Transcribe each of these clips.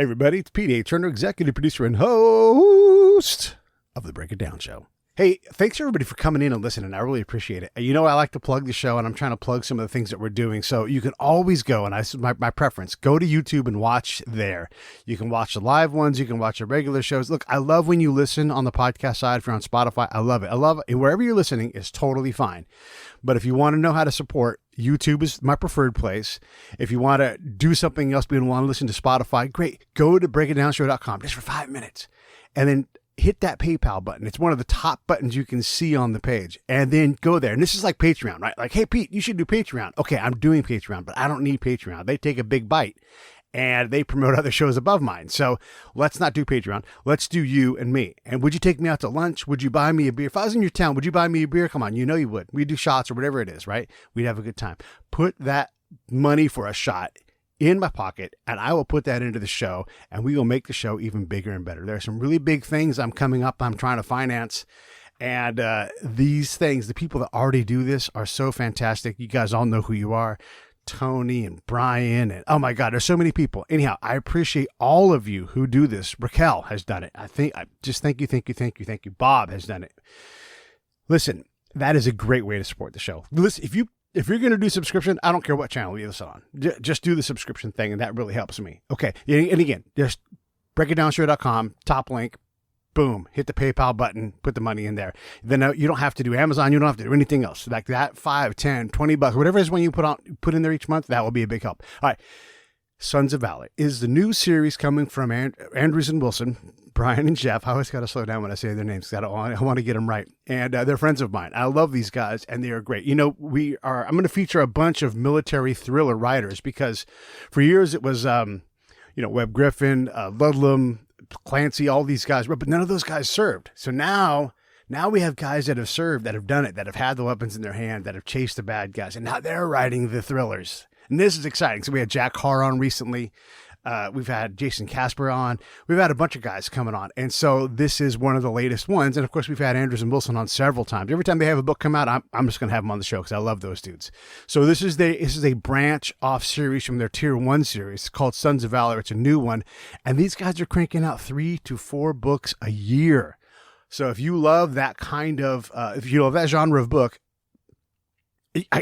Hey everybody, it's Pete A. Turner, executive producer and host of the Break It Down Show. Hey, thanks everybody for coming in and listening. I really appreciate it. You know, I like to plug the show, and I'm trying to plug some of the things that we're doing. So you can always go, and this is my preference, go to YouTube and watch there. You can watch the live ones. You can watch the regular shows. Look, I love when you listen on the podcast side. If you're on Spotify, I love it. I love it. Wherever you're listening is totally fine. But if you want to know how to support, YouTube is my preferred place. If you want to do something else, but you want to listen to Spotify, great. Go to breakitdownshow.com just for 5 minutes. And then hit that PayPal button. It's one of the top buttons you can see on the page. And then go there. And this is like Patreon, right? Like, hey, Pete, you should do Patreon. Okay, I'm doing Patreon, but I don't need Patreon. They take a big bite and they promote other shows above mine. So let's not do Patreon. Let's do you and me. And would you take me out to lunch? Would you buy me a beer? If I was in your town, would you buy me a beer? Come on, you know you would. We'd do shots or whatever it is, right? We'd have a good time. Put that money for a shot in my pocket, and I will put that into the show, and we will make the show even bigger and better. There are some really big things I'm trying to finance, and these things, the people that already do this are so fantastic. You guys all know who you are. Tony and Brian, and oh my God, there's so many people. Anyhow, I appreciate all of you who do this. Raquel has done it. Thank you. Bob has done it. Listen, that is a great way to support the show. Listen, if you're going to do subscription, I don't care what channel you listen on. Just do the subscription thing, and that really helps me. Okay. And again, just breakitdownshow.com, top link, boom, hit the PayPal button, put the money in there. Then you don't have to do Amazon. You don't have to do anything else. Like that, $5, $10, $20, whatever it is when you put in there each month, that will be a big help. All right. Sons of Valor is the new series coming from Andrews and Wilson, Brian and Jeff. I always got to slow down when I say their names. I want to get them right. And they're friends of mine. I love these guys, and they are great. You know, I'm going to feature a bunch of military thriller writers because for years it was, WEB Griffin, Ludlum, Clancy, all these guys, but none of those guys served. So now we have guys that have served, that have done it, that have had the weapons in their hand, that have chased the bad guys, and now they're writing the thrillers. And this is exciting. So we had Jack Harr on recently. We've had Jason Casper on. We've had a bunch of guys coming on. And so this is one of the latest ones. And of course, we've had Andrews and Wilson on several times. Every time they have a book come out, I'm just going to have them on the show because I love those dudes. So this is a branch off series from their Tier 1 series called Sons of Valor. It's a new one. And these guys are cranking out 3 to 4 books a year. So if you love that kind of, if you love that genre of book,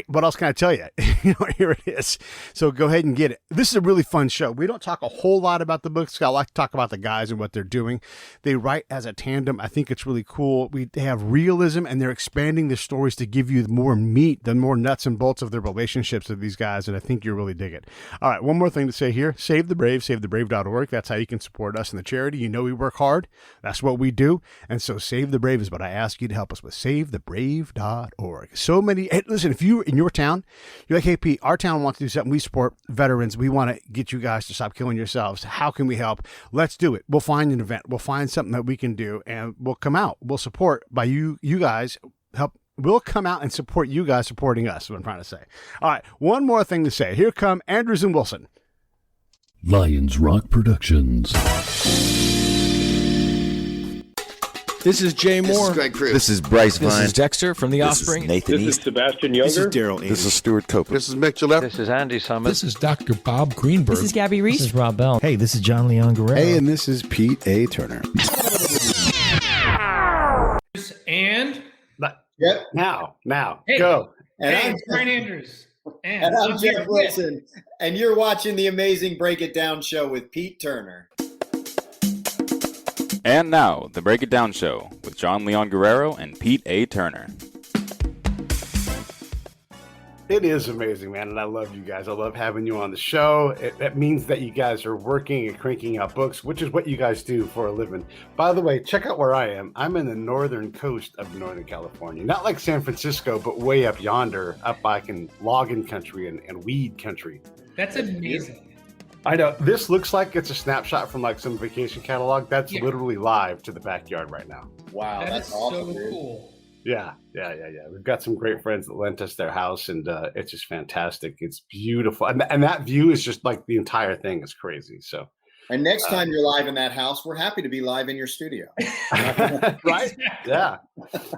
what else can I tell you? Here it is. So go ahead and get it. This is a really fun show. We don't talk a whole lot about the books. I like to talk about the guys and what they're doing. They write as a tandem. I think it's really cool. They have realism, and they're expanding the stories to give you more meat, the more nuts and bolts of their relationships with these guys, and I think you'll really dig it. All right, one more thing to say here. Save the Brave, savethebrave.org. That's how you can support us in the charity. You know we work hard. That's what we do. And so Save the Brave is what I ask you to help us with. Savethebrave.org. So many. Hey, listen, if you're in your town, you're like, hey, Pete, our town wants to do something. We support veterans. We want to get you guys to stop killing yourselves. How can we help? Let's do it. We'll find an event. We'll find something that we can do, and we'll come out. We'll support by you guys help. We'll come out and support you guys supporting us, is what I'm trying to say. All right, one more thing to say. Here come Andrews and Wilson. Lions Rock Productions. This is Jay Moore. This is Greg Cruz. This is Bryce Vine. This is Dexter from The Offspring. This is Nathan This East. is Sebastian Younger. This is Daryl. This is Stuart Copeland. This is Mick Gillette. This is Andy Summers. This is Dr. Bob Greenberg. This is Gabby Reese. This is Rob Bell. Hey, this is John Leon Guerrero. Hey, and this is Pete A. Turner. And Yep. Now, hey, go. And hey, I'm it's Brian Andrews. And I'm Jeff Wilson. And you're watching the amazing Break It Down show with Pete Turner. And now, the Break It Down Show with John Leon Guerrero and Pete A. Turner. It is amazing, man, and I love you guys. I love having you on the show. That means that you guys are working and cranking out books, which is what you guys do for a living. By the way, check out where I am. I'm in the northern coast of Northern California. Not like San Francisco, but way up yonder, up back in logging country and weed country. That's amazing. I know. This looks like it's a snapshot from like some vacation catalog. That's literally live to the backyard right now. Wow, that's awesome, so dude. cool. Yeah. We've got some great friends that lent us their house, and it's just fantastic. It's beautiful. And that view is just like the entire thing is crazy. So, And next time you're live in that house, we're happy to be live in your studio. right? Yeah.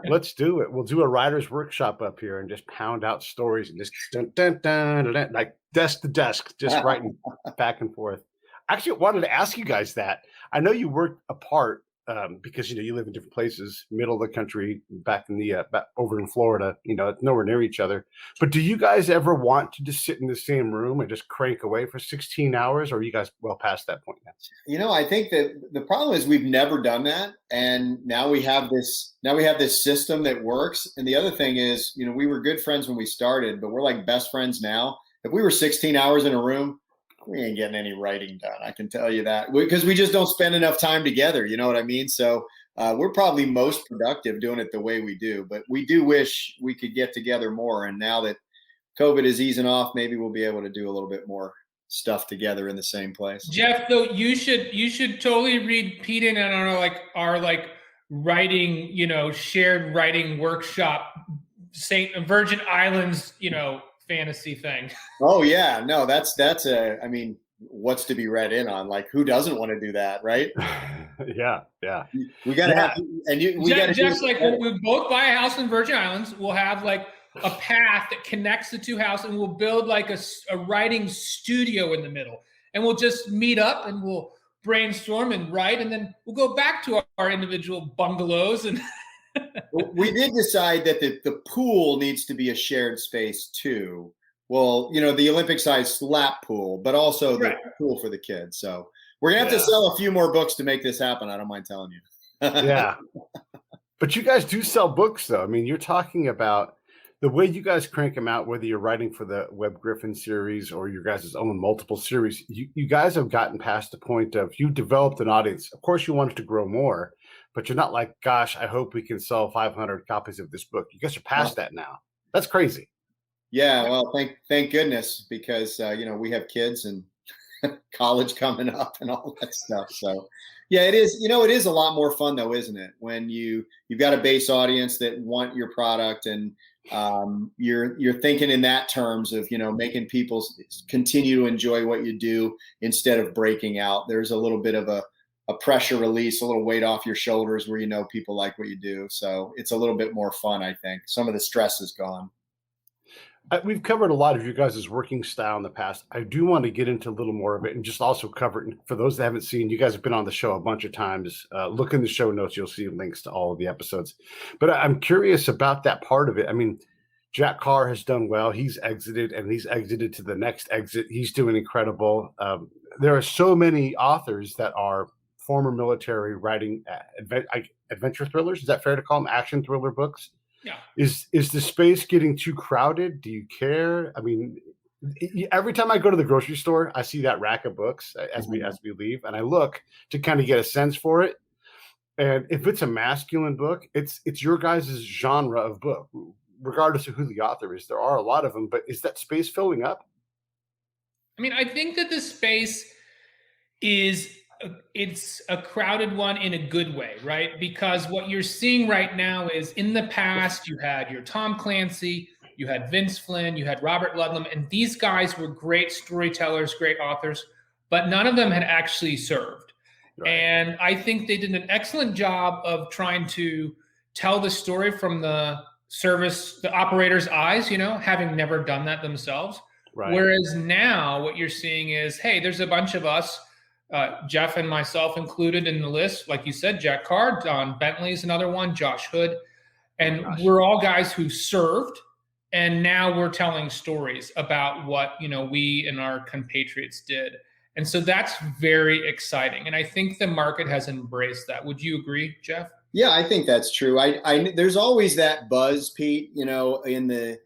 Let's do it. We'll do a writer's workshop up here and just pound out stories and just dun, dun, dun, dun, dun, like desk to desk, just writing back and forth. Actually, I wanted to ask you guys that. I know you work apart because you live in different places, middle of the country, back in the back over in Florida. It's nowhere near each other. But do you guys ever want to just sit in the same room and just crank away for 16 hours, or are you guys well past that point now? I think that the problem is we've never done that, and now we have this system that works. And the other thing is, we were good friends when we started, but we're like best friends now. If we were 16 hours in a room, we ain't getting any writing done. I can tell you that, because we just don't spend enough time together. You know what I mean? So we're probably most productive doing it the way we do, but we do wish we could get together more. And now that COVID is easing off, maybe we'll be able to do a little bit more stuff together in the same place. Jeff, though, you should totally read Pete and our writing, shared writing workshop, Virgin Islands, fantasy thing. Oh yeah, no, that's what's to be read in on? Like, who doesn't want to do that, right? Yeah. We got to have, and we got to. Jeff's like, when we both buy a house in Virgin Islands, we'll have like a path that connects the two houses, and we'll build like a writing studio in the middle, and we'll just meet up and we'll brainstorm and write, and then we'll go back to our individual bungalows. And we did decide that the pool needs to be a shared space too. Well, the Olympic-sized lap pool, but also the pool for the kids. So we're gonna have to sell a few more books to make this happen. I don't mind telling you. Yeah, but you guys do sell books, though. I mean, you're talking about the way you guys crank them out, whether you're writing for the WEB Griffin series or your guys' own multiple series. You guys have gotten past the point of you developed an audience. Of course, you want it to grow more, but you're not like, gosh, I hope we can sell 500 copies of this book. You guys are past that now. That's crazy. Yeah, well, thank goodness, because we have kids and college coming up and all that stuff. So yeah, it is. It is a lot more fun though, isn't it? When you've got a base audience that want your product, and you're thinking in that terms of making people continue to enjoy what you do instead of breaking out. There's a little bit of a pressure release, a little weight off your shoulders where people like what you do. So it's a little bit more fun, I think. Some of the stress is gone. We've covered a lot of your guys' working style in the past. I do want to get into a little more of it and just also cover it. For those that haven't seen, you guys have been on the show a bunch of times. Look in the show notes. You'll see links to all of the episodes. But I'm curious about that part of it. I mean, Jack Carr has done well. He's exited, and he's exited to the next exit. He's doing incredible. There are so many authors that are former military writing adventure thrillers. Is that fair to call them action thriller books? Yeah. Is the space getting too crowded? Do you care? I mean, every time I go to the grocery store, I see that rack of books as we leave, and I look to kind of get a sense for it. And if it's a masculine book, it's your guys' genre of book, regardless of who the author is. There are a lot of them, but is that space filling up? I mean, I think that the space it's a crowded one in a good way, right? Because what you're seeing right now is, in the past, you had your Tom Clancy, you had Vince Flynn, you had Robert Ludlum, and these guys were great storytellers, great authors, but none of them had actually served. Right. And I think they did an excellent job of trying to tell the story from the operator's eyes, having never done that themselves. Right. Whereas now what you're seeing is, hey, there's a bunch of us, Jeff and myself included in the list. Like you said, Jack Carr, Don Bentley's another one, Josh Hood. And we're all guys who served. And now we're telling stories about what, we and our compatriots did. And so that's very exciting. And I think the market has embraced that. Would you agree, Jeff? Yeah, I think that's true. There's always that buzz, Pete, in the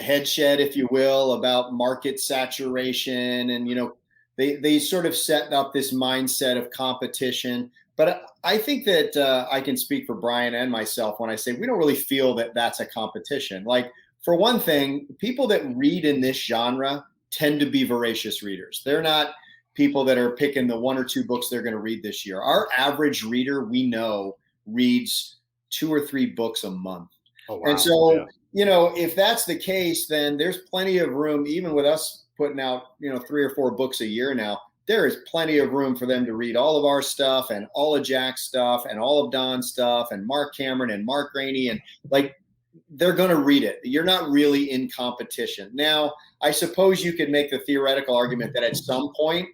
head shed, if you will, about market saturation, and they sort of set up this mindset of competition. But I think that I can speak for Brian and myself when I say we don't really feel that that's a competition. Like, for one thing, people that read in this genre tend to be voracious readers. They're not people that are picking the one or two books they're going to read this year. Our average reader, we know, reads 2 or 3 books a month. Oh, wow. And so, if that's the case, then there's plenty of room, even with us putting out, 3 or 4 books a year now, there is plenty of room for them to read all of our stuff and all of Jack's stuff and all of Don's stuff and Mark Cameron and Mark Rainey. And they're going to read it. You're not really in competition. Now, I suppose you could make the theoretical argument that at some point,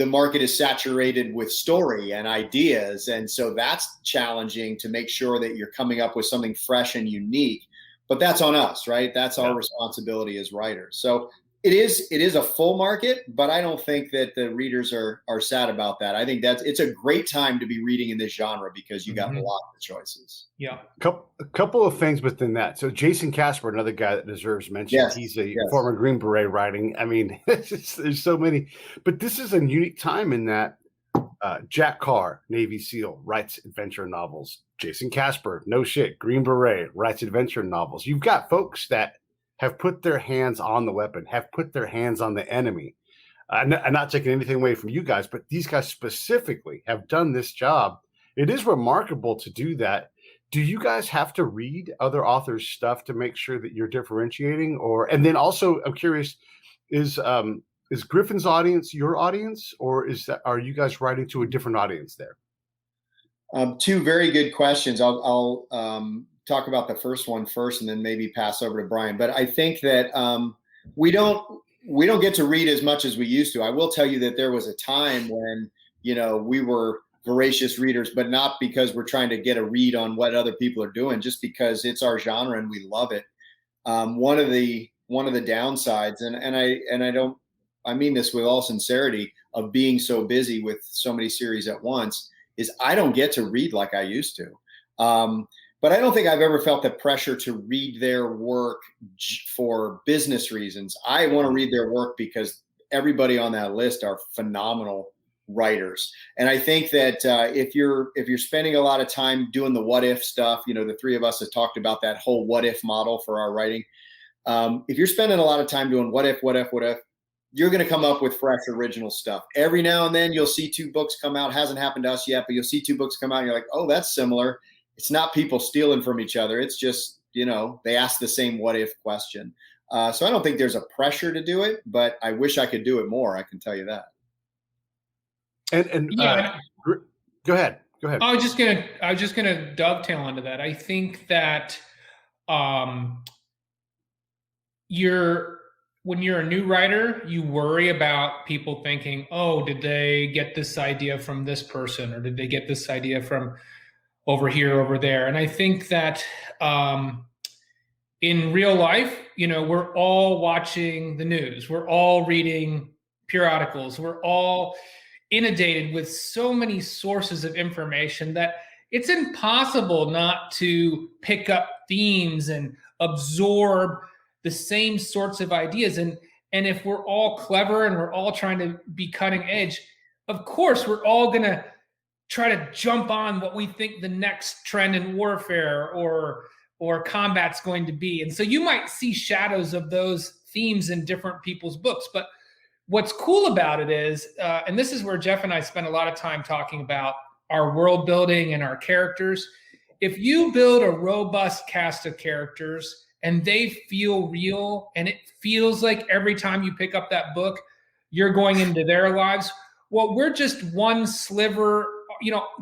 the market is saturated with story and ideas. And so that's challenging to make sure that you're coming up with something fresh and unique. But that's on us, right? That's our responsibility as writers. So it is a full market, but I don't think that the readers are sad about that. I think it's a great time to be reading in this genre because you got a lot of choices. Yeah. A couple of things within that. So Jason Casper, another guy that deserves mention. Yes, He's a former Green Beret writing. I mean, there's so many, but this is a unique time in that Jack Carr, Navy SEAL, writes adventure novels. Jason Casper, no shit, Green Beret, writes adventure novels. You've got folks that have put their hands on the weapon, have put their hands on the enemy. I'm not taking anything away from you guys, but these guys specifically have done this job. It is remarkable to do that. Do you guys have to read other authors' stuff to make sure that you're differentiating? And then also, I'm curious, is Griffin's audience your audience, or are you guys writing to a different audience there? Two very good questions. I'll talk about the first one first, and then maybe pass over to Brian. But I think that we don't get to read as much as we used to. I will tell you that there was a time when we were voracious readers, but not because we're trying to get a read on what other people are doing, just because it's our genre and we love it. One of the downsides, and I mean this with all sincerity, of being so busy with so many series at once, is I don't get to read like I used to. But I don't think I've ever felt the pressure to read their work for business reasons. I want to read their work because everybody on that list are phenomenal writers. And I think that if you're spending a lot of time doing the what if stuff, the three of us have talked about that whole what if model for our writing. If you're spending a lot of time doing what if, you're going to come up with fresh, original stuff. Every now and then you'll see two books come out. Hasn't happened to us yet, but you'll see two books come out and you're like, oh, that's similar. It's not people stealing from each other. It's just, they ask the same what if question. So I don't think there's a pressure to do it, but I wish I could do it more. I can tell you that. Go ahead. I was just gonna dovetail onto that. I think that when you're a new writer, you worry about people thinking, oh, did they get this idea from this person, or did they get this idea from over here, over there? And I think that in real life, we're all watching the news. We're all reading periodicals. We're all inundated with so many sources of information that it's impossible not to pick up themes and absorb the same sorts of ideas. And if we're all clever and we're all trying to be cutting edge, of course, we're all going to try to jump on what we think the next trend in warfare or combat's going to be. And so you might see shadows of those themes in different people's books. But what's cool about it is, and this is where Jeff and I spend a lot of time talking about our world building and our characters. If you build a robust cast of characters and they feel real, and it feels like every time you pick up that book, you're going into their lives, well, we're just one sliver.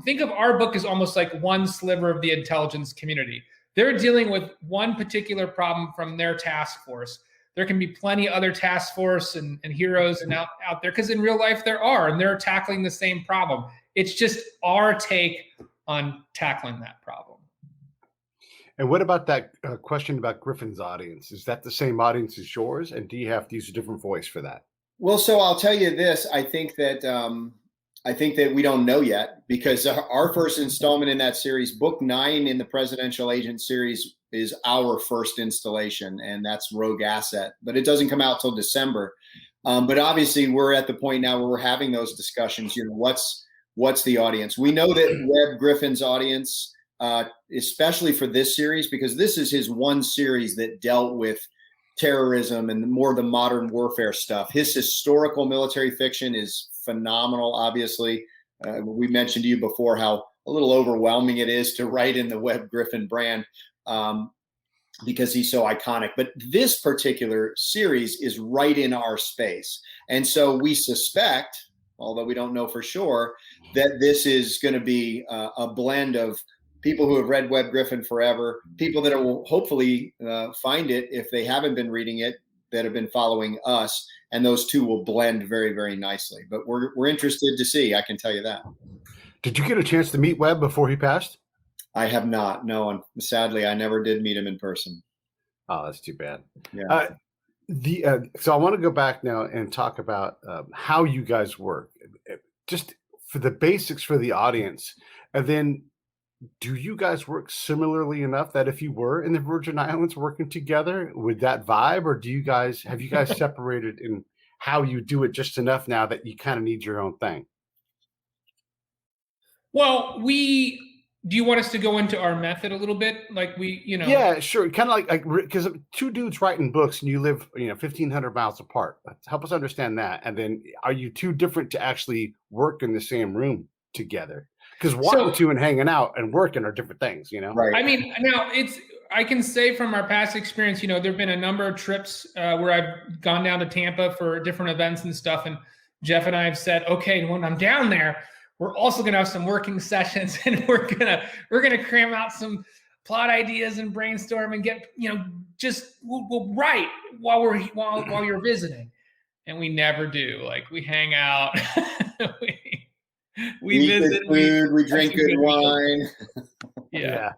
Think of our book as almost like one sliver of the intelligence community. They're dealing with one particular problem from their task force. There can be plenty other task force and heroes and out there, because in real life there are, and they're tackling the same problem. It's just our take on tackling that problem. And what about that question about Griffin's audience? Is that the same audience as yours? And do you have to use a different voice for that? Well, so I'll tell you this. I think that we don't know yet, because our first installment in that series, book 9 in the Presidential Agent series, is our first installation, and that's Rogue Asset. But it doesn't come out till December. But obviously, we're at the point now where we're having those discussions. What's the audience? We know that WEB Griffin's audience, especially for this series, because this is his one series that dealt with terrorism and more of the modern warfare stuff. His historical military fiction is phenomenal. Obviously, we mentioned to you before how a little overwhelming it is to write in the WEB Griffin brand, because he's so iconic. But this particular series is right in our space. And so we suspect, although we don't know for sure, that this is going to be a blend of people who have read WEB Griffin forever, people that will hopefully find it if they haven't been reading it, that have been following us, and those two will blend very, very nicely. But we're interested to see, I can tell you that. Did you get a chance to meet Webb before he passed? I have not. No, and sadly, I never did meet him in person. Oh, that's too bad. Yeah. So I want to go back now and talk about how you guys work, just for the basics for the audience. And then, do you guys work similarly enough that if you were in the Virgin Islands working together, would that vibe, or have you guys separated in how you do it just enough now that you kind of need your own thing? Well, do you want us to go into our method a little bit? Like Yeah, sure. Kind of like because two dudes writing books and you live, 1,500 miles apart. Help us understand that. And then, are you too different to actually work in the same room together? Because wanting to and hanging out and working are different things, Right. I mean, now I can say from our past experience, there've been a number of trips where I've gone down to Tampa for different events and stuff. And Jeff and I have said, okay, when I'm down there, we're also going to have some working sessions, and we're gonna cram out some plot ideas and brainstorm and get, we'll write while you're visiting. And we never do. Like, we hang out. we visit food, we drink good wine. Yeah.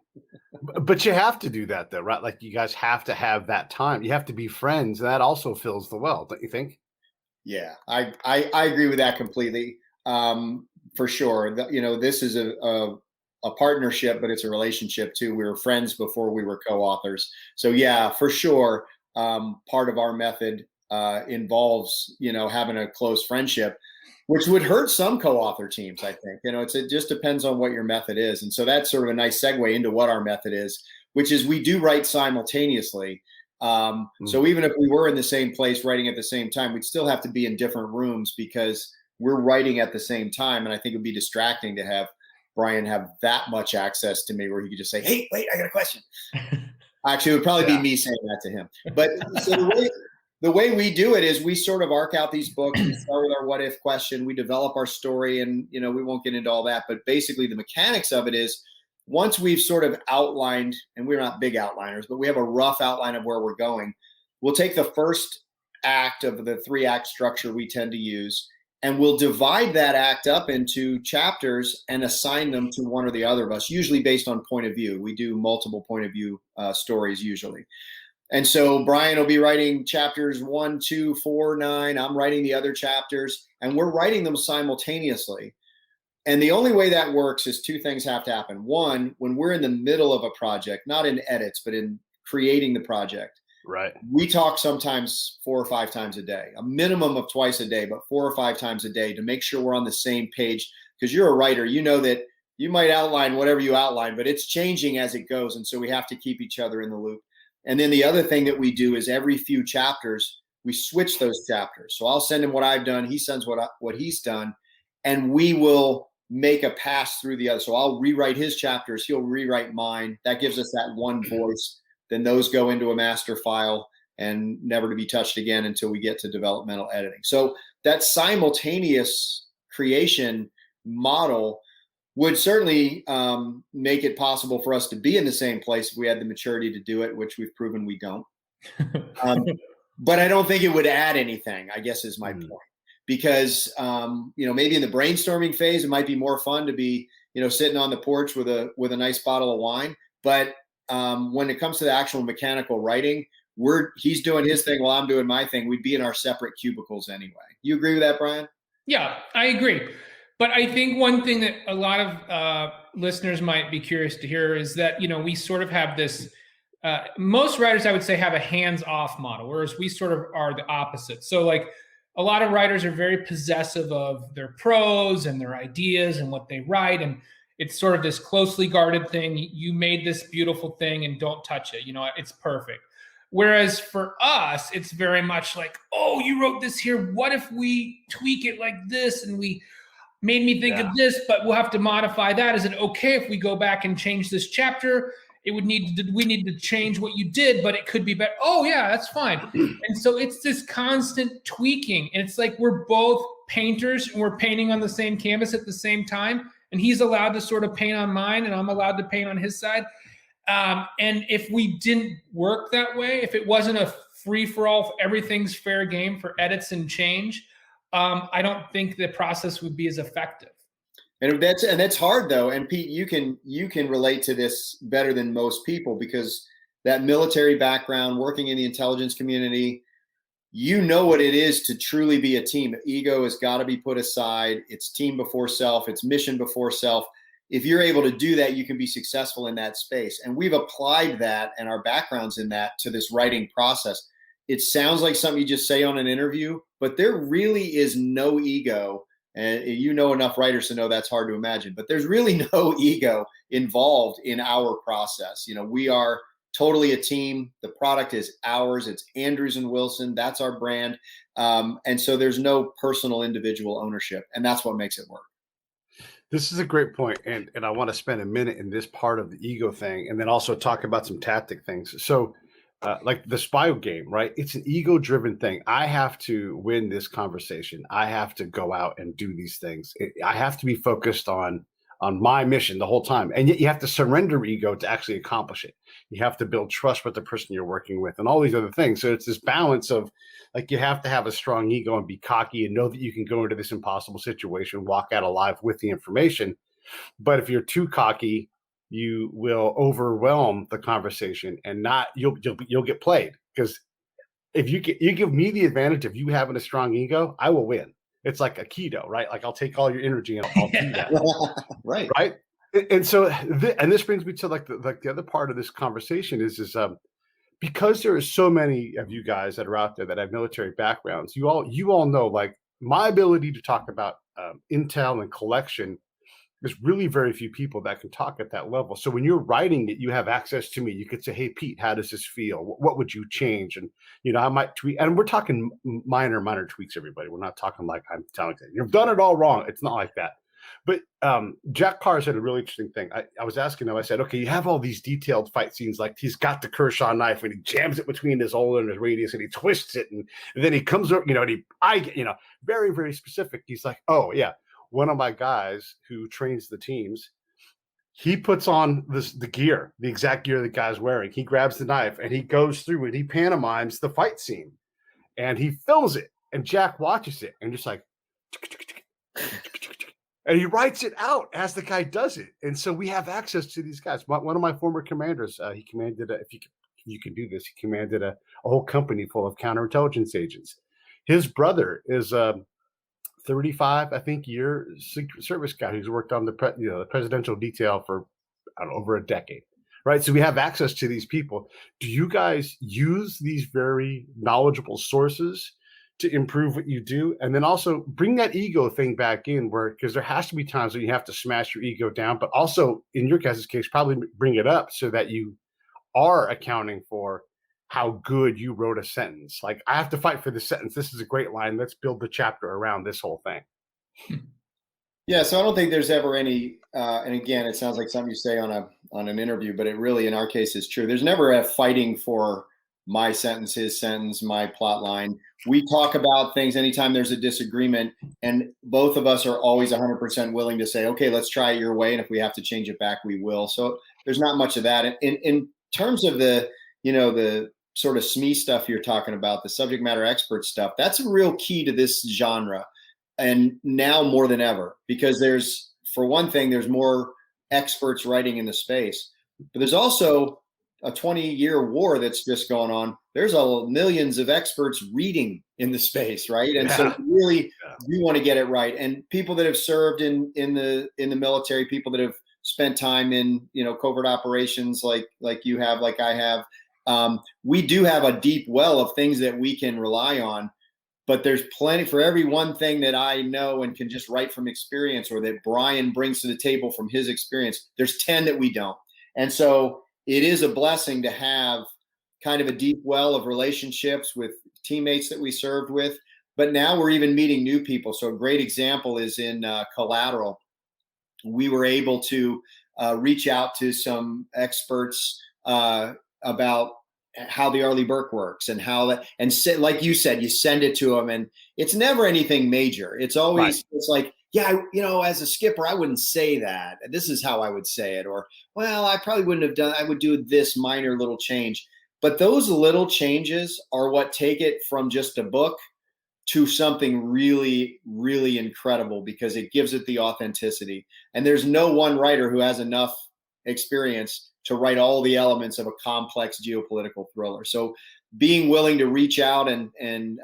But you have to do that though, right? Like, you guys have to have that time. You have to be friends. And that also fills the well, don't you think? Yeah, I agree with that completely. For sure. This is a partnership, but it's a relationship too. We were friends before we were co-authors. So yeah, for sure. Part of our method involves, having a close friendship, which would hurt some co-author teams, I think. It just depends on what your method is. And so that's sort of a nice segue into what our method is, which is we do write simultaneously. So even if we were in the same place writing at the same time, we'd still have to be in different rooms because we're writing at the same time. And I think it'd be distracting to have Brian have that much access to me where he could just say, hey, wait, I got a question. Actually, it would probably be me saying that to him. But so the way we do it is we sort of arc out these books. We start with our what if question. We develop our story, and we won't get into all that. But basically, the mechanics of it is once we've sort of outlined, and we're not big outliners, but we have a rough outline of where we're going. We'll take the first act of the 3-act structure we tend to use, and we'll divide that act up into chapters and assign them to one or the other of us, usually based on point of view. We do multiple point of view stories usually. And so Brian will be writing chapters 1, 2, 4, 9. I'm writing the other chapters, and we're writing them simultaneously. And the only way that works is two things have to happen. One, when we're in the middle of a project, not in edits, but in creating the project, right? We talk sometimes 4 or 5 times a day, a minimum of twice a day, but 4 or 5 times a day to make sure we're on the same page. Because you're a writer, you know that you might outline whatever you outline, but it's changing as it goes. And so we have to keep each other in the loop. And then the other thing that we do is every few chapters, we switch those chapters. So I'll send him what I've done. He sends what he's done, and we will make a pass through the other. So I'll rewrite his chapters. He'll rewrite mine. That gives us that one voice. Then those go into a master file and never to be touched again until we get to developmental editing. So that simultaneous creation model would certainly make it possible for us to be in the same place if we had the maturity to do it, which we've proven we don't. But I don't think it would add anything, I guess is my point. Because, maybe in the brainstorming phase, it might be more fun to be, sitting on the porch with a nice bottle of wine. But when it comes to the actual mechanical writing, he's doing his thing while I'm doing my thing. We'd be in our separate cubicles anyway. You agree with that, Brian? Yeah, I agree. But I think one thing that a lot of listeners might be curious to hear is that, we sort of have this, most writers, I would say, have a hands-off model, whereas we sort of are the opposite. So like a lot of writers are very possessive of their prose and their ideas and what they write. And it's sort of this closely guarded thing. You made this beautiful thing and don't touch it. It's perfect. Whereas for us, it's very much like, oh, you wrote this here. What if we tweak it like this? And we made me think of this, but we'll have to modify that. Is it okay if we go back and change this chapter? We need to change what you did, but it could be better. Oh yeah, that's fine. And so it's this constant tweaking. And it's like we're both painters and we're painting on the same canvas at the same time. And he's allowed to sort of paint on mine and I'm allowed to paint on his side. And if we didn't work that way, if it wasn't a free for all, everything's fair game for edits and change, I don't think the process would be as effective. And that's hard though. And Pete, you can relate to this better than most people, because that military background, working in the intelligence community, you know what it is to truly be a team. Ego has got to be put aside. It's team before self. It's mission before self. If you're able to do that, you can be successful in that space. And we've applied that and our backgrounds in that to this writing process. It sounds like something you just say on an interview, but there really is no ego. And you know enough writers to know that's hard to imagine, but there's really no ego involved in our process. You know, we are totally a team. The product is ours. It's Andrews and Wilson. That's our brand. And so there's no personal individual ownership, and that's what makes it work. This is a great point, and I want to spend a minute in this part of the ego thing, and then also talk about some tactic things. So, like the spy game, right? It's an ego-driven thing. I have to win this conversation. I have to go out and do these things. I have to be focused on my mission the whole time, and yet you have to surrender ego to actually accomplish it. You have to build trust with the person you're working with, and all these other things. So it's this balance of, like, you have to have a strong ego and be cocky and know that you can go into this impossible situation, walk out alive with the information. But if you're too cocky, you will overwhelm the conversation, and you'll get played. Because if you give me the advantage of you having a strong ego, I will win. It's like a keto, right? Like, I'll take all your energy and I'll do that. Right. And so, and this brings me to the other part of this conversation is because there are so many of you guys that are out there that have military backgrounds. You all know, like, my ability to talk about intel and collection. There's really very few people that can talk at that level. So when you're writing it, you have access to me. You could say, "Hey, Pete, how does this feel? What would you change?" And, you know, I might tweet. And we're talking minor tweaks, everybody. We're not talking like I'm telling you, you've done it all wrong. It's not like that. But Jack Carr said a really interesting thing. I was asking him, I said, okay, you have all these detailed fight scenes, like he's got the Kershaw knife and he jams it between his ulnar and his radius and he twists it. And then he comes up, you know, and very, very specific. He's like, oh, yeah. One of my guys who trains the teams, he puts on the gear, the exact gear the guy's wearing. He grabs the knife and he goes through and he pantomimes the fight scene and he films it. And Jack watches it and just like, and he writes it out as the guy does it. And so we have access to these guys. One of my former commanders, he commanded, if you can do this, he commanded a whole company full of counterintelligence agents. His brother is 35, I think, year Secret Service guy who's worked on the presidential detail for, I don't know, over a decade, right? So we have access to these people. Do you guys use these very knowledgeable sources to improve what you do? And then also bring that ego thing back in, because there has to be times when you have to smash your ego down, but also in your guys' case, probably bring it up so that you are accounting for how good you wrote a sentence. Like, I have to fight for this sentence. This is a great line. Let's build the chapter around this whole thing. Yeah. So I don't think there's ever any, and again, it sounds like something you say on an interview, but it really, in our case, is true. There's never a fighting for my sentence, his sentence, my plot line. We talk about things anytime there's a disagreement, and both of us are always 100% willing to say, okay, let's try it your way. And if we have to change it back, we will. So there's not much of that. In terms of the sort of SME stuff you're talking about, the subject matter expert stuff, that's a real key to this genre. And now more than ever, because for one thing, there's more experts writing in the space, but there's also a 20-year war that's just going on. There's millions of experts reading in the space, right? And so really, we want to get it right. And people that have served in the military, people that have spent time in covert operations like you have, like I have, we do have a deep well of things that we can rely on. But there's plenty for every one thing that I know and can just write from experience, or that Brian brings to the table from his experience. There's 10 that we don't. And so it is a blessing to have kind of a deep well of relationships with teammates that we served with. But now we're even meeting new people. So a great example is in Collateral. We were able to reach out to some experts about how the Arleigh Burke works and how that, and like you said, you send it to them, and it's never anything major. It's always, right. It's like, yeah, as a skipper, I wouldn't say that. This is how I would say it. Or, well, I probably wouldn't have done, I would do this minor little change. But those little changes are what take it from just a book to something really, really incredible, because it gives it the authenticity. And there's no one writer who has enough experience to write all the elements of a complex geopolitical thriller. So being willing to reach out and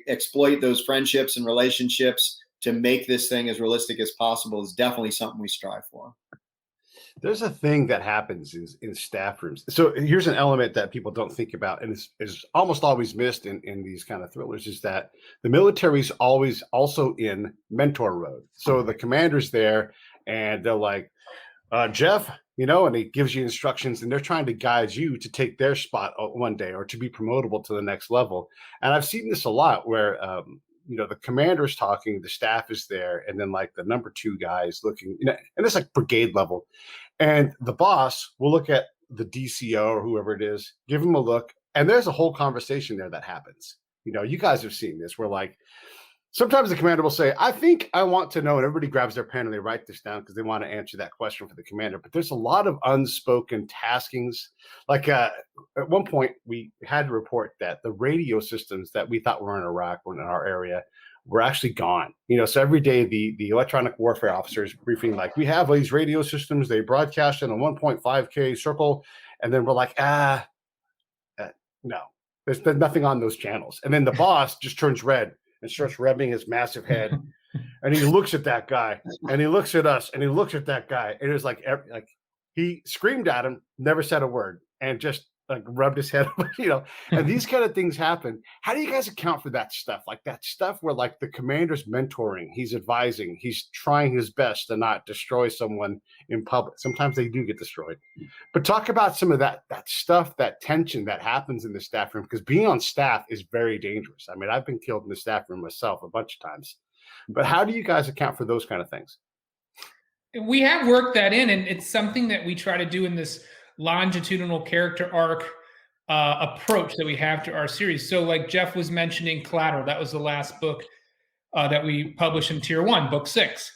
exploit those friendships and relationships to make this thing as realistic as possible is definitely something we strive for. There's a thing that happens in staff rooms. So here's an element that people don't think about, and is almost always missed in these kind of thrillers, is that the military's always also in mentor mode. So the commander's there, and they're like, Jeff, and he gives you instructions, and they're trying to guide you to take their spot one day or to be promotable to the next level. And I've seen this a lot where, the commander's talking, the staff is there, and then like the number 2 guy is looking, and it's like brigade level. And the boss will look at the DCO or whoever it is, give him a look, and there's a whole conversation there that happens. You guys have seen this, where like sometimes the commander will say, I think I want to know, and everybody grabs their pen and they write this down because they want to answer that question for the commander. But there's a lot of unspoken taskings. Like at one point, we had to report that the radio systems that we thought were in Iraq or in our area were actually gone. So every day the electronic warfare officers briefing, like, we have these radio systems, they broadcast in a 1.5K circle, and then we're like, no, there's nothing on those channels. And then the boss just turns red and starts rubbing his massive head, and he looks at that guy, and he looks at us, and he looks at that guy, and it was like he screamed at him, never said a word, and just like rubbed his head, and these kind of things happen. How do you guys account for that stuff? Like that stuff where like the commander's mentoring, he's advising, he's trying his best to not destroy someone in public. Sometimes they do get destroyed. But talk about some of that stuff, that tension that happens in the staff room, because being on staff is very dangerous. I mean, I've been killed in the staff room myself a bunch of times. But how do you guys account for those kind of things? We have worked that in, and it's something that we try to do in this longitudinal character arc approach that we have to our series. So like Jeff was mentioning Collateral, that was the last book that we published in Tier 1, book 6.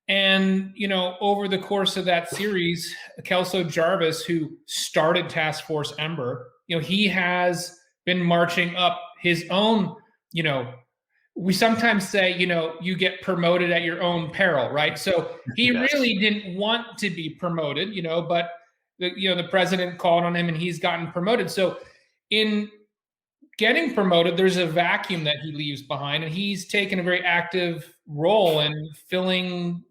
And, over the course of that series, Kelso Jarvis, who started Task Force Ember, he has been marching up his own, we sometimes say, you get promoted at your own peril, right? So he really didn't want to be promoted, but the president called on him and he's gotten promoted. So in getting promoted, there's a vacuum that he leaves behind, and he's taken a very active role in filling,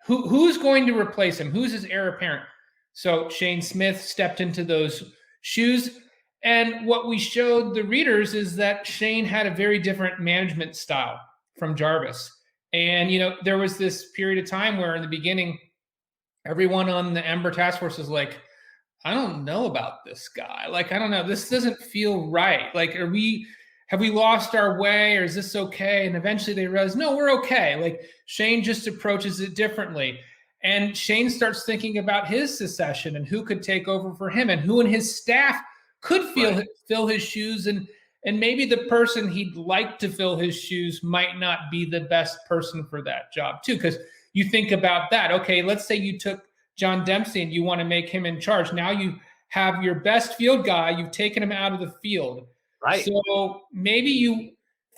who's going to replace him? Who's his heir apparent? So Shane Smith stepped into those shoes. And what we showed the readers is that Shane had a very different management style from Jarvis. And, there was this period of time where in the beginning, everyone on the Ember Task Force was like, I don't know about this guy. Like, I don't know. This doesn't feel right. Like, have we lost our way, or is this okay? And eventually they realize, no, we're okay. Like, Shane just approaches it differently. And Shane starts thinking about his succession and who could take over for him, and who in his staff could fill his shoes. And maybe the person he'd like to fill his shoes might not be the best person for that job too. Because you think about that. Okay, let's say you took John Dempsey and you want to make him in charge. Now you have your best field guy. You've taken him out of the field. Right. So maybe you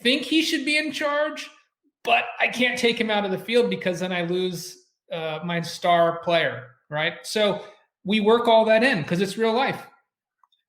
think he should be in charge, but I can't take him out of the field because then I lose my star player. Right. So we work all that in because it's real life.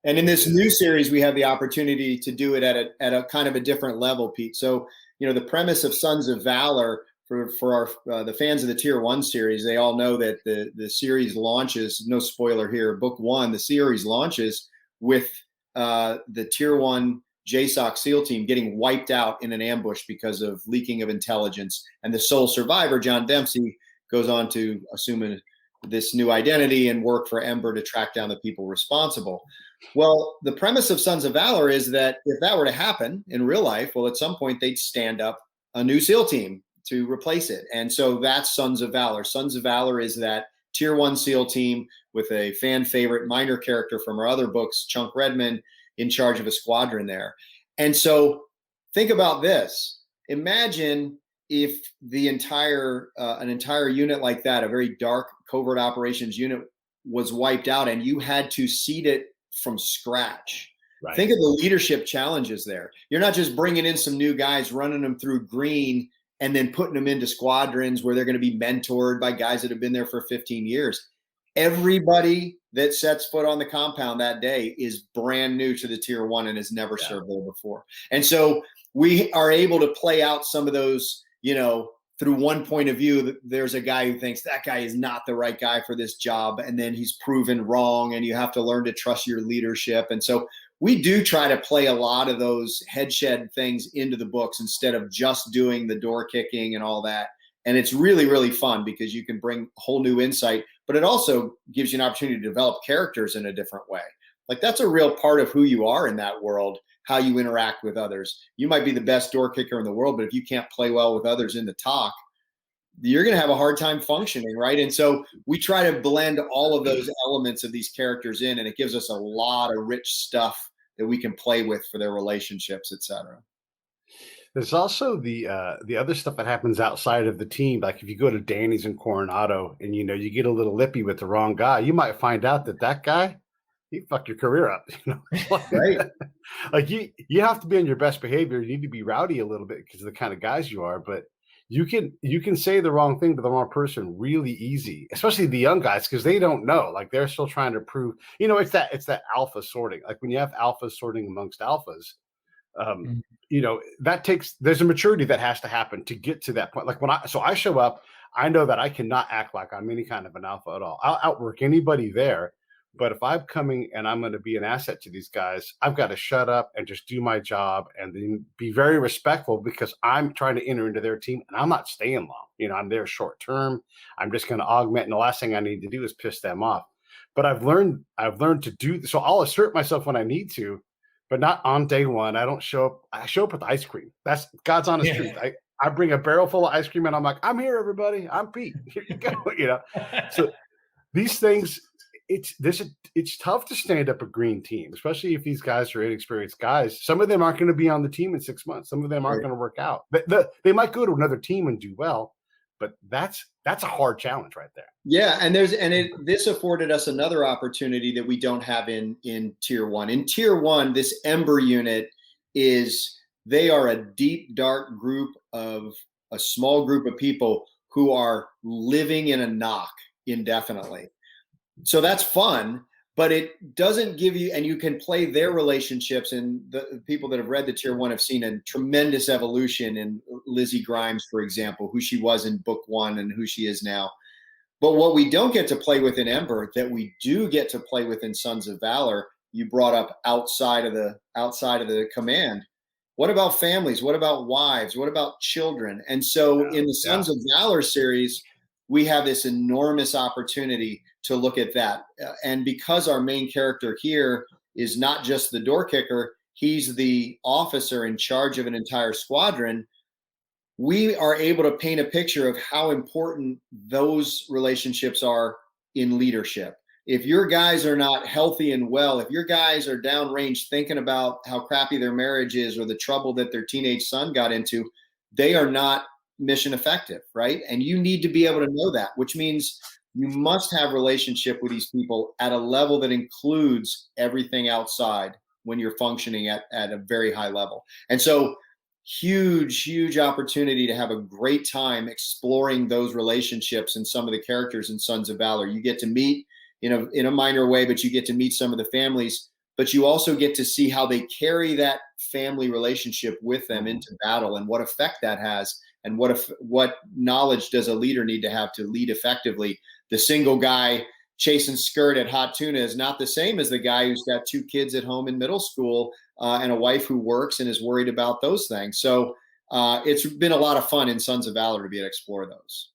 And in this new series, we have the opportunity to do it at a kind of a different level, Pete. So, the premise of Sons of Valor, for our the fans of the Tier 1 series, they all know that the series launches, no spoiler here, book 1, the series launches with the Tier 1 JSOC SEAL team getting wiped out in an ambush because of leaking of intelligence. And the sole survivor, John Dempsey, goes on to assume this new identity and work for Ember to track down the people responsible. Well, the premise of Sons of Valor is that if that were to happen in real life, well, at some point they'd stand up a new SEAL team to replace it. And so that's Sons of Valor. Sons of Valor is that Tier 1 SEAL team with a fan favorite minor character from our other books, Chunk Redman, in charge of a squadron there. And so think about this. Imagine if the an entire unit like that, a very dark covert operations unit, was wiped out, and you had to seat it from scratch. Right. Think of the leadership challenges there. You're not just bringing in some new guys, running them through green, and then putting them into squadrons where they're going to be mentored by guys that have been there for 15 years. Everybody that sets foot on the compound that day is brand new to the Tier 1 and has never served there before. And so we are able to play out some of those, through one point of view. There's a guy who thinks that guy is not the right guy for this job, and then he's proven wrong, and you have to learn to trust your leadership. And so we do try to play a lot of those headshed things into the books instead of just doing the door kicking and all that. And it's really, really fun because you can bring a whole new insight, but it also gives you an opportunity to develop characters in a different way. Like, that's a real part of who you are in that world, how you interact with others. You might be the best door kicker in the world, but if you can't play well with others in the talk, you're going to have a hard time functioning, right? And so we try to blend all of those elements of these characters in, and it gives us a lot of rich stuff that we can play with for their relationships, et cetera. There's also the other stuff that happens outside of the team. Like if you go to Danny's in Coronado and you get a little lippy with the wrong guy, you might find out that guy, he fucked your career up. Right? Like you have to be on your best behavior. You need to be rowdy a little bit because of the kind of guys you are. But you can say the wrong thing to the wrong person really easy, especially the young guys, because they don't know. Like they're still trying to prove. It's that alpha sorting. Like when you have alphas sorting amongst alphas. There's a maturity that has to happen to get to that point. Like I show up, I know that I cannot act like I'm any kind of an alpha at all. I'll outwork anybody there. But if I'm coming and I'm going to be an asset to these guys, I've got to shut up and just do my job and then be very respectful because I'm trying to enter into their team and I'm not staying long. I'm there short term. I'm just going to augment. And the last thing I need to do is piss them off. But I've learned to do so. I'll assert myself when I need to, but not on day one. I don't show up. I show up with ice cream. That's God's honest truth. I bring a barrel full of ice cream and I'm like, I'm here, everybody. I'm Pete. Here you go. So these things, it's tough to stand up a green team, especially if these guys are inexperienced guys. Some of them aren't going to be on the team in 6 months. Some of them aren't going to work out. They might go to another team and do well, but that's a hard challenge right there. Yeah, and this afforded us another opportunity that we don't have in Tier 1. In Tier 1, this Ember unit they are a deep, dark group of a small group of people who are living in a knock indefinitely. So that's fun, but it doesn't give you, and you can play their relationships. And the people that have read the Tier 1 have seen a tremendous evolution in Lizzie Grimes, for example, who she was in book 1 and who she is now. But what we don't get to play with in Ember that we do get to play with in Sons of Valor, you brought up outside of the command. What about families? What about wives? What about children? And so in the Sons of Valor series, we have this enormous opportunity to look at that. And because our main character here is not just the door kicker, he's the officer in charge of an entire squadron, we are able to paint a picture of how important those relationships are in leadership. If your guys are not healthy and well, if your guys are downrange thinking about how crappy their marriage is or the trouble that their teenage son got into, they are not mission effective, right? And you need to be able to know that, which means you must have relationship with these people at a level that includes everything outside when you're functioning at a very high level. And so huge opportunity to have a great time exploring those relationships and some of the characters in Sons of Valor. You get to meet, in a minor way, but you get to meet some of the families, but you also get to see how they carry that family relationship with them into battle and what effect that has. And what knowledge does a leader need to have to lead effectively? The single guy chasing skirt at Hot Tuna is not the same as the guy who's got 2 kids at home in middle school and a wife who works and is worried about those things. So it's been a lot of fun in Sons of Valor to be able to explore those.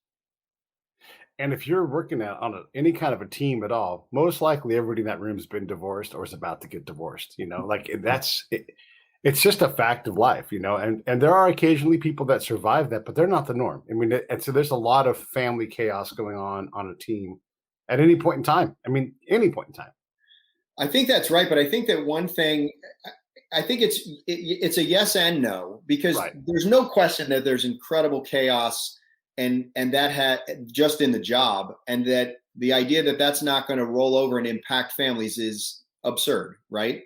And if you're working on any kind of a team at all, most likely everybody in that room has been divorced or is about to get divorced. Like that's it. It's just a fact of life, and there are occasionally people that survive that, but they're not the norm. I mean, and so there's a lot of family chaos going on a team at any point in time. I mean, any point in time. I think that's right. But I think that one thing, I think it's a yes and no, because there's no question that there's incredible chaos and that had just in the job, and that the idea that that's not going to roll over and impact families is absurd, right?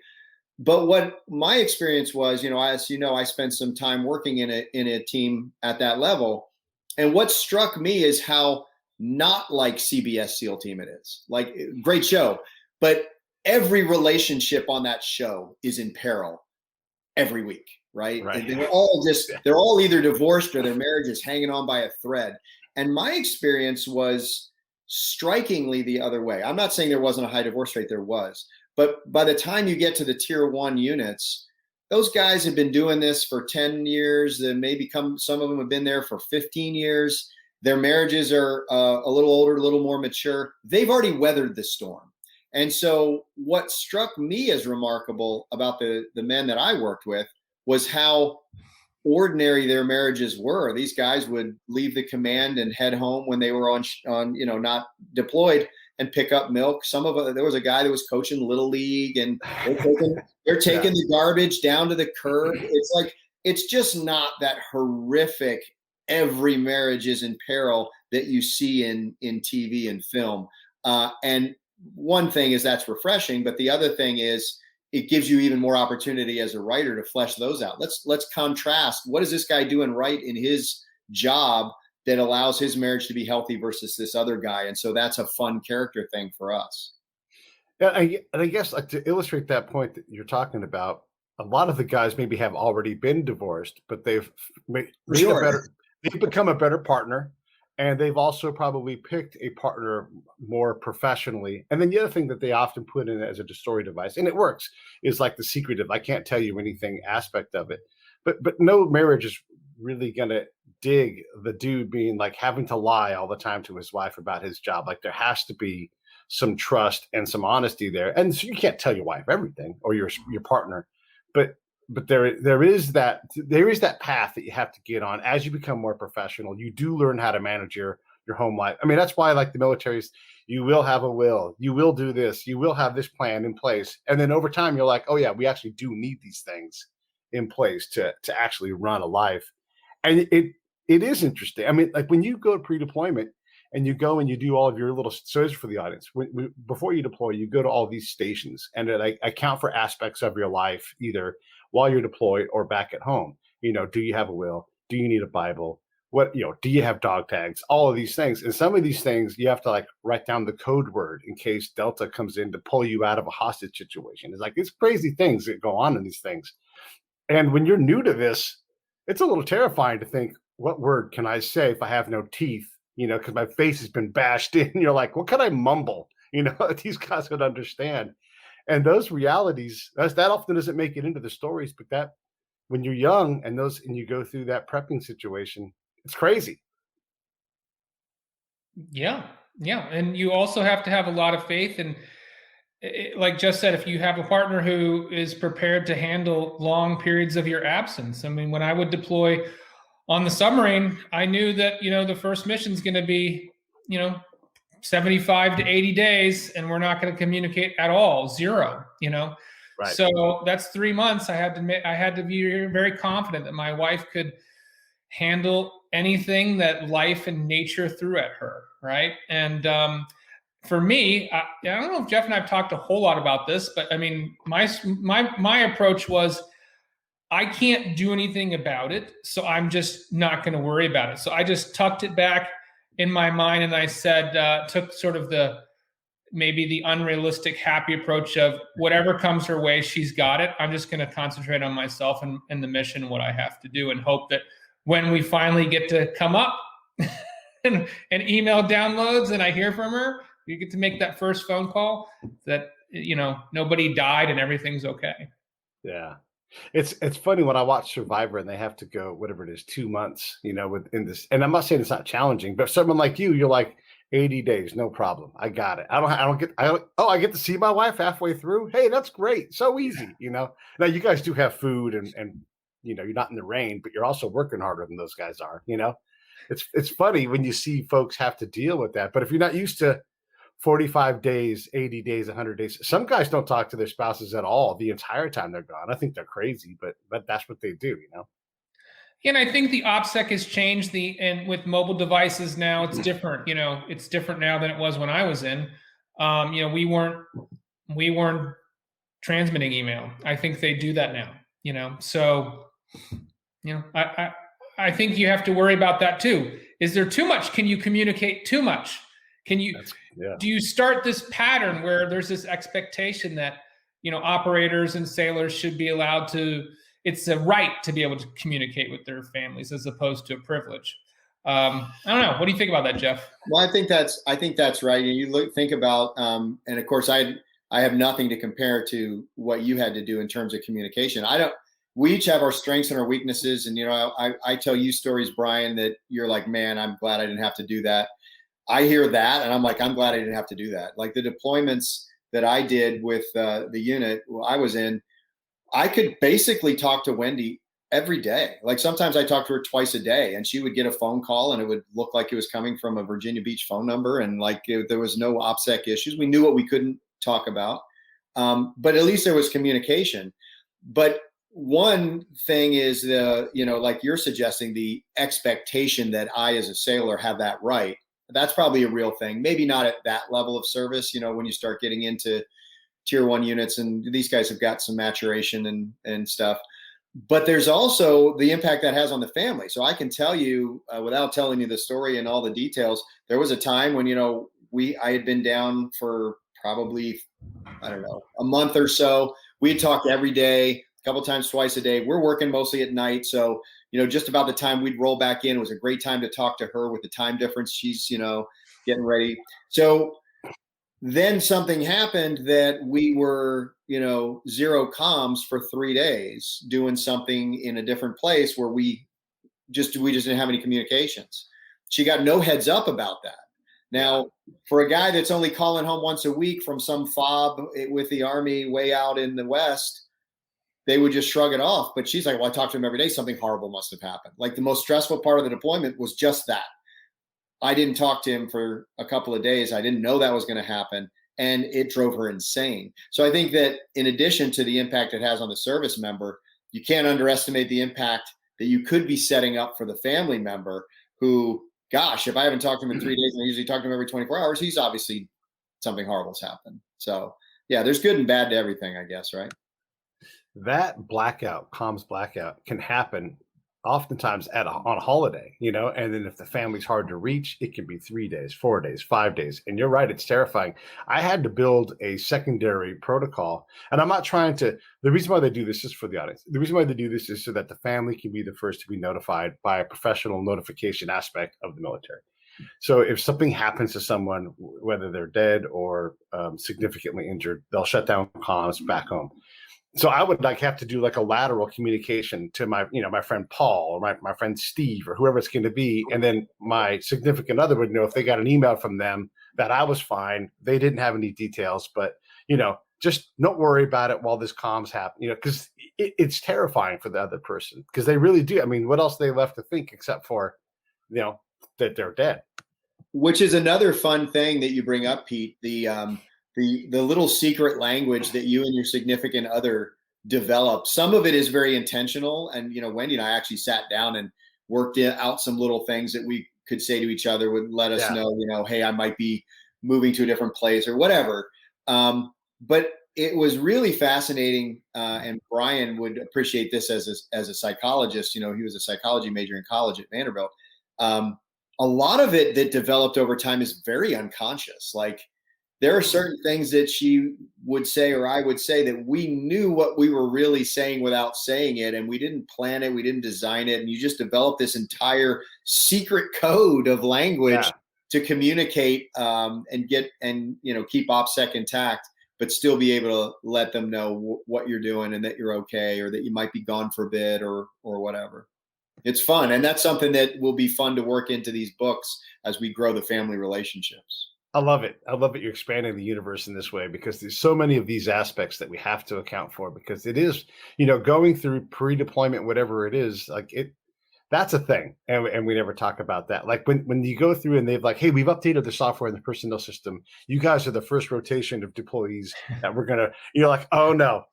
But what my experience was, as you know, I spent some time working in a team at that level. And what struck me is how not like CBS SEAL Team it is. Like, great show, but every relationship on that show is in peril every week, right? They're all either divorced or their marriage is hanging on by a thread. And my experience was strikingly the other way. I'm not saying there wasn't a high divorce rate, there was. But by the time you get to the tier 1 units, those guys have been doing this for 10 years. Some of them have been there for 15 years. Their marriages are a little older, a little more mature. They've already weathered the storm. And so what struck me as remarkable about the men that I worked with was how ordinary their marriages were. These guys would leave the command and head home when they were on not deployed and pick up milk. There was a guy that was coaching Little League, and they're taking the garbage down to the curb. It's like, it's just not that horrific. Every marriage is in peril that you see in TV and film. And one thing is that's refreshing, but the other thing is it gives you even more opportunity as a writer to flesh those out. Let's contrast. What is this guy doing right in his job that allows his marriage to be healthy versus this other guy? And so that's a fun character thing for us. Yeah, and I guess, like, to illustrate that point that you're talking about, a lot of the guys maybe have already been divorced, but they've become a better partner, and they've also probably picked a partner more professionally. And then the other thing that they often put in as a story device, and it works, is like the secretive, I can't tell you anything aspect of it. But no marriage is really going to dig the dude being like having to lie all the time to his wife about his job. Like, there has to be some trust and some honesty there. And so you can't tell your wife everything, or your partner, but there is that path that you have to get on as you become more professional. You do learn how to manage your home life. I mean, that's why, like the military's, you will have a will, you will do this, you will have this plan in place. And then over time, you're like, oh yeah, we actually do need these things in place to actually run a life. And it is interesting. I mean, like, when you go to pre-deployment and you go and you do all of your little, so for the audience, before you deploy, you go to all these stations, and they account for aspects of your life, either while you're deployed or back at home. Do you have a will? Do you need a Bible? Do you have dog tags? All of these things. And some of these things you have to, like, write down the code word in case Delta comes in to pull you out of a hostage situation. It's like, it's crazy things that go on in these things. And when you're new to this, it's a little terrifying to think, what word can I say if I have no teeth? Because my face has been bashed in. You're like, what can I mumble? These guys would understand. And those realities, that often doesn't make it into the stories, but that when you're young and you go through that prepping situation, it's crazy. Yeah. And you also have to have a lot of faith. And like Jess said, if you have a partner who is prepared to handle long periods of your absence. I mean, when I would deploy on the submarine, I knew that, the first mission is going to be, 75 to 80 days, and we're not going to communicate at all, zero, Right. So that's 3 months. I had to be very confident that my wife could handle anything that life and nature threw at her. Right. And for me, I don't know if Jeff and I've talked a whole lot about this, but I mean, my approach was, I can't do anything about it, so I'm just not going to worry about it. So I just tucked it back in my mind, and I said, took sort of maybe the unrealistic, happy approach of whatever comes her way, she's got it. I'm just going to concentrate on myself and the mission, what I have to do, and hope that when we finally get to come up and email downloads and I hear from her, you get to make that first phone call that, nobody died and everything's okay. Yeah. It's funny when I watch Survivor and they have to go, whatever it is, 2 months, within this. And I'm not saying it's not challenging, but someone like you're like 80 days, no problem. I got it. I get to see my wife halfway through. Hey, that's great. So easy, Now you guys do have food and you're not in the rain, but you're also working harder than those guys are, It's funny when you see folks have to deal with that. But if you're not used to 45 days, 80 days, 100 days. Some guys don't talk to their spouses at all the entire time they're gone. I think they're crazy, but that's what they do, And I think the OPSEC has changed and with mobile devices now, it's different. It's different now than it was when I was in. We weren't transmitting email. I think they do that now, so, I think you have to worry about that too. Is there too much? Can you communicate too much? Do you start this pattern where there's this expectation that, operators and sailors should be allowed to, it's a right to be able to communicate with their families as opposed to a privilege? I don't know. What do you think about that, Jeff? Well, I think that's right. And you think about, and of course, I have nothing to compare to what you had to do in terms of communication. We each have our strengths and our weaknesses. And, I tell you stories, Brian, that you're like, man, I'm glad I didn't have to do that. I hear that and I'm like, I'm glad I didn't have to do that. Like the deployments that I did with the unit I was in, I could basically talk to Wendy every day. Like sometimes I talked to her twice a day and she would get a phone call and it would look like it was coming from a Virginia Beach phone number. And like there was no OPSEC issues. We knew what we couldn't talk about. But at least there was communication. But one thing is like you're suggesting, the expectation that I, as a sailor, have that right. That's probably a real thing. Maybe not at that level of service, when you start getting into tier 1 units, and these guys have got some maturation and stuff. But there's also the impact that has on the family. So I can tell you, without telling you the story and all the details, there was a time when, I had been down for probably, I don't know, a month or so. We had talked every day, a couple times, twice a day. We're working mostly at night. So, just about the time we'd roll back in, it was a great time to talk to her with the time difference. She's, getting ready. So then something happened that we were, zero comms for 3 days doing something in a different place where we just didn't have any communications. She got no heads up about that. Now, for a guy that's only calling home once a week from some fob with the Army way out in the West, they would just shrug it off. But she's like, well, I talk to him every day. Something horrible must have happened. Like the most stressful part of the deployment was just that. I didn't talk to him for a couple of days. I didn't know that was going to happen. And it drove her insane. So I think that in addition to the impact it has on the service member, you can't underestimate the impact that you could be setting up for the family member who, gosh, if I haven't talked to him in 3 days and I usually talk to him every 24 hours, he's obviously something horrible's happened. So yeah, there's good and bad to everything, I guess, right? That comms blackout can happen oftentimes on a holiday, and then if the family's hard to reach, it can be 3 days, 4 days, 5 days. And you're right, it's terrifying. I had to build a secondary protocol, and I'm not trying to, the reason why they do this is for the audience. The reason why they do this is so that the family can be the first to be notified by a professional notification aspect of the military. So if something happens to someone, whether they're dead or significantly injured, they'll shut down comms back home. So I would have to do a lateral communication to my friend Paul or my friend Steve or whoever it's going to be. And then my significant other would know if they got an email from them that I was fine. They didn't have any details, but, just don't worry about it while this comms happen, because it's terrifying for the other person because they really do. I mean, what else are they left to think except for, that they're dead? Which is another fun thing that you bring up, Pete, the little secret language that you and your significant other develop. Some of it is very intentional. And, Wendy and I actually sat down and worked out some little things that we could say to each other, would let us know, hey, I might be moving to a different place or whatever. But it was really fascinating. And Brian would appreciate this as a psychologist. He was a psychology major in college at Vanderbilt. A lot of it that developed over time is very unconscious. Like, there are certain things that she would say or I would say that we knew what we were really saying without saying it, and we didn't plan it, we didn't design it, and you just develop this entire secret code of language to communicate and keep OPSEC intact, but still be able to let them know what you're doing and that you're okay, or that you might be gone for a bit or whatever. It's fun, and that's something that will be fun to work into these books as we grow the family relationships. I love it. You're expanding the universe in this way because there's so many of these aspects that we have to account for, because it is, going through pre-deployment, whatever it is, that's a thing. And we never talk about that. Like when you go through and they've hey, we've updated the software in the personnel system. You guys are the first rotation of deployees that we're going to, you're like, oh no.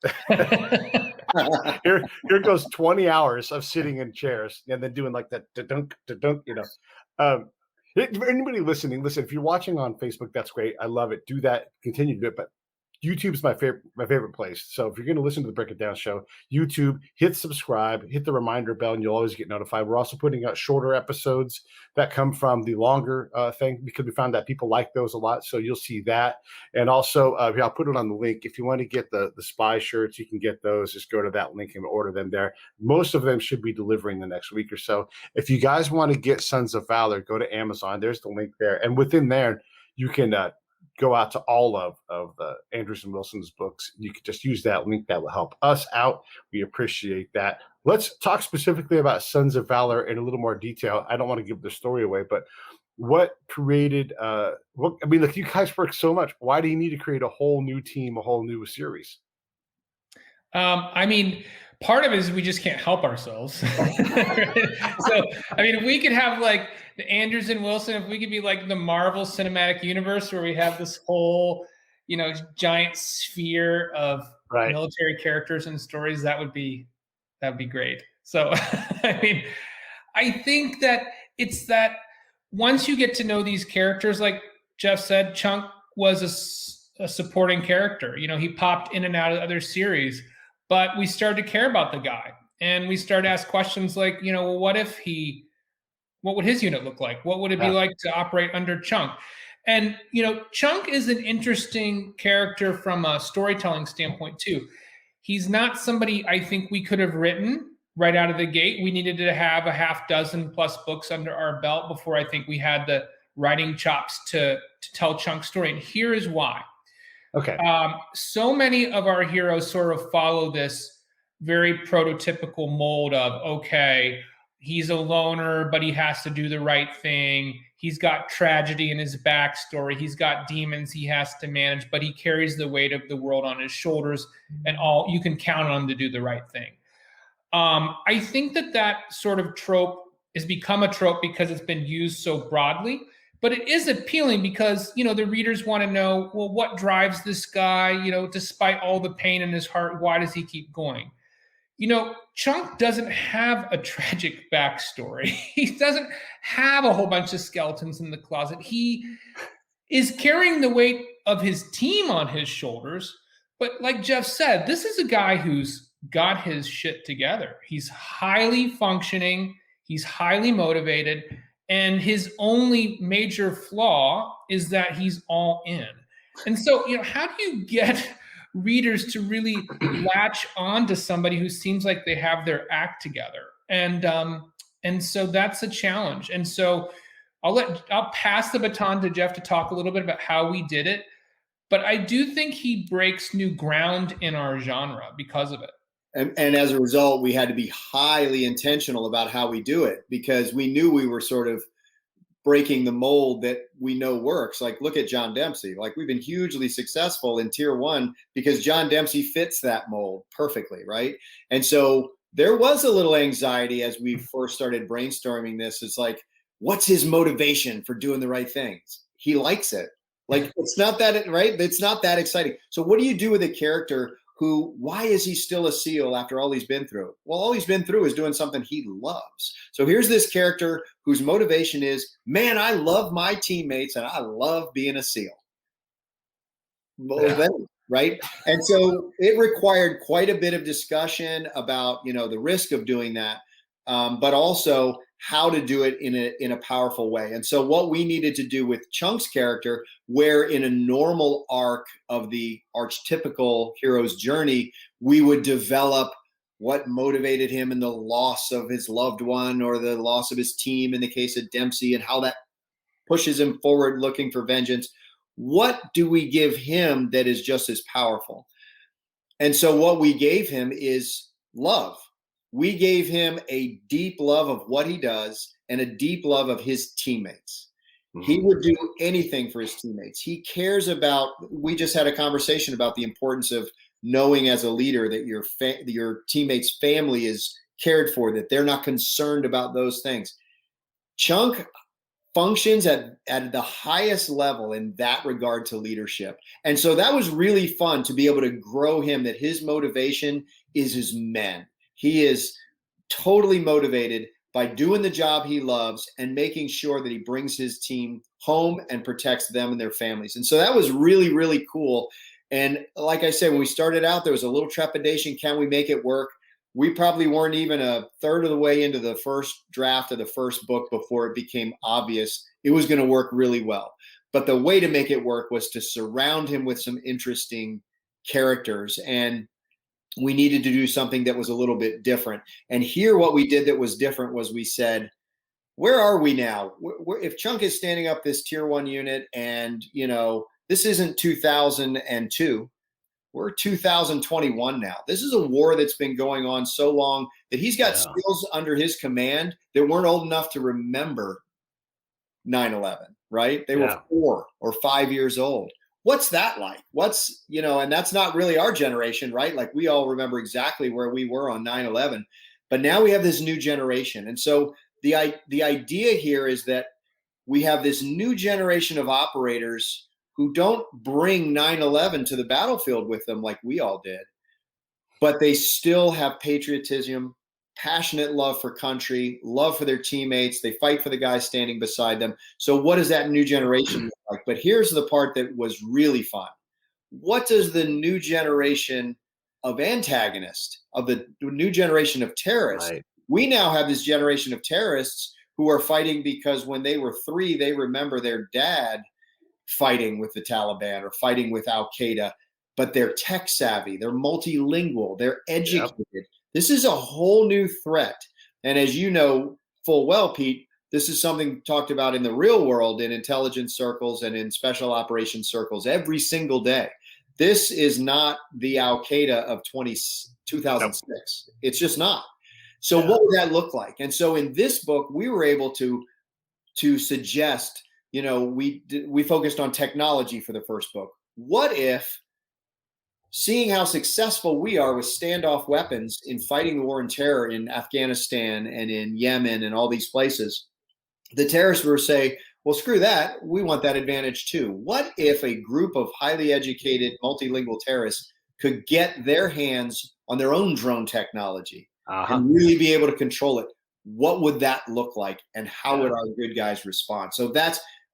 Here goes 20 hours of sitting in chairs and then doing that, da-dunk, anybody listening, listen, if you're watching on Facebook, that's great. I love it. Do that. Continue to do it. But YouTube's my favorite place. So if you're going to listen to the Break It Down show, YouTube, hit subscribe, hit the reminder bell, and you'll always get notified. We're also putting out shorter episodes that come from the longer thing, because we found that people like those a lot. So you'll see that. And also, I'll put it on the link. If you want to get the spy shirts, you can get those. Just go to that link and order them there. Most of them should be delivering the next week or so. If you guys want to get Sons of Valor, go to Amazon. There's the link there. And within there, you can go out to all of the Andrews and Wilson's books. You can just use that link. That will help us out. We appreciate that. Let's talk specifically about Sons of Valor in a little more detail. I don't want to give the story away, but what created look, you guys work so much. Why do you need to create a whole new team, a whole new series? Part of it is we just can't help ourselves. So, if we could have like the Andrews and Wilson, if we could be like the Marvel Cinematic Universe where we have this whole, giant sphere of military characters and stories, that would be great. So, I think that it's that once you get to know these characters, like Jeff said, Chunk was a supporting character. He popped in and out of other series. But we started to care about the guy, and we started to ask questions like, what would his unit look like? What would it be like to operate under Chunk? And, Chunk is an interesting character from a storytelling standpoint too. He's not somebody I think we could have written right out of the gate. We needed to have a half dozen plus books under our belt before I think we had the writing chops to tell Chunk's story. And here is why. Okay. So many of our heroes sort of follow this very prototypical mold of, okay, he's a loner, but he has to do the right thing. He's got tragedy in his backstory. He's got demons he has to manage, but he carries the weight of the world on his shoulders, and you can count on him to do the right thing. I think that sort of trope has become a trope because it's been used so broadly. But it is appealing because, the readers want to know, well, what drives this guy? Despite all the pain in his heart, why does he keep going? Chunk doesn't have a tragic backstory. He doesn't have a whole bunch of skeletons in the closet. He is carrying the weight of his team on his shoulders. But like Jeff said, this is a guy who's got his shit together. He's highly functioning. He's highly motivated. And his only major flaw is that he's all in. And so, how do you get readers to really latch on to somebody who seems like they have their act together? And so that's a challenge. And so I'll pass the baton to Jeff to talk a little bit about how we did it. But I do think he breaks new ground in our genre because of it. And as a result, we had to be highly intentional about how we do it, because we knew we were sort of breaking the mold that we know works. Like, look at John Dempsey. Like, we've been hugely successful in tier 1 because John Dempsey fits that mold perfectly, right? And so there was a little anxiety as we first started brainstorming this. It's like, what's his motivation for doing the right things? He likes it. Like, it's not that, right? It's not that exciting. So what do you do with a character why is he still a SEAL after all he's been through? Well, all he's been through is doing something he loves. So here's this character whose motivation is, man, I love my teammates and I love being a SEAL. Right? And so it required quite a bit of discussion about, the risk of doing that, but also how to do it in a powerful way. And so what we needed to do with Chunk's character, where in a normal arc of the archetypical hero's journey, we would develop what motivated him in the loss of his loved one or the loss of his team in the case of Dempsey, and how that pushes him forward looking for vengeance. What do we give him that is just as powerful? And so what we gave him is love. We gave him a deep love of what he does and a deep love of his teammates. Mm-hmm. He would do anything for his teammates. He cares about, we just had a conversation about the importance of knowing as a leader that your teammates' family is cared for, that they're not concerned about those things. Chunk functions at the highest level in that regard to leadership. And so that was really fun to be able to grow him, that his motivation is his men. He is totally motivated by doing the job he loves and making sure that he brings his team home and protects them and their families. And so that was really, really cool. And like I said, when we started out, there was a little trepidation. Can we make it work? We probably weren't even a third of the way into the first draft of the first book before it became obvious it was going to work really well. But the way to make it work was to surround him with some interesting characters. And we needed to do something that was a little bit different. And here, what we did that was different was we said, where are we now? If Chunk is standing up this tier 1 unit and, this isn't 2002, we're 2021 now. This is a war that's been going on so long that he's got skills under his command that weren't old enough to remember 9/11, right? They were 4 or 5 years old. What's that like? And that's not really our generation, right? Like, we all remember exactly where we were on 9/11, but now we have this new generation. And so the idea here is that we have this new generation of operators who don't bring 9/11 to the battlefield with them like we all did, but they still have patriotism, passionate love for country, love for their teammates. They fight for the guy standing beside them. So what does that new generation look like? But here's the part that was really fun. What does the new generation of antagonists, of the new generation of terrorists? Right. We now have this generation of terrorists who are fighting because when they were 3, they remember their dad fighting with the Taliban or fighting with Al-Qaeda, but they're tech savvy, they're multilingual, they're educated. Yep. This is a whole new threat. And as you know full well, Pete, this is something talked about in the real world, in intelligence circles and in special operations circles every single day. This is not the Al-Qaeda of 2006. Nope. It's just not. So what would that look like? And so in this book, we were able to suggest, we focused on technology for the first book. What if, seeing how successful we are with standoff weapons in fighting the war on terror in Afghanistan and in Yemen and all these places, the terrorists were say, well, screw that. We want that advantage too. What if a group of highly educated multilingual terrorists could get their hands on their own drone technology and really be able to control it? What would that look like? And how would our good guys respond? So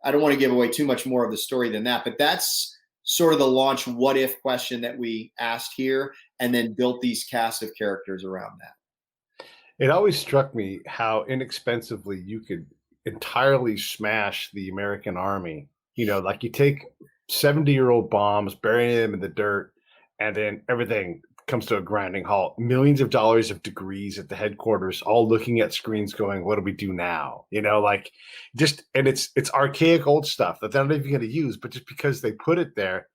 I don't want to give away too much more of the story than that, but that's sort of the launch what if question that we asked here, and then built these cast of characters around that. It always struck me how inexpensively you could entirely smash the American army. Like you take 70-year-old bombs, bury them in the dirt, and then everything comes to a grinding halt. Millions of dollars of degrees at the headquarters, all looking at screens going, what do we do now? And it's archaic old stuff that they're not even going to use, but just because they put it there,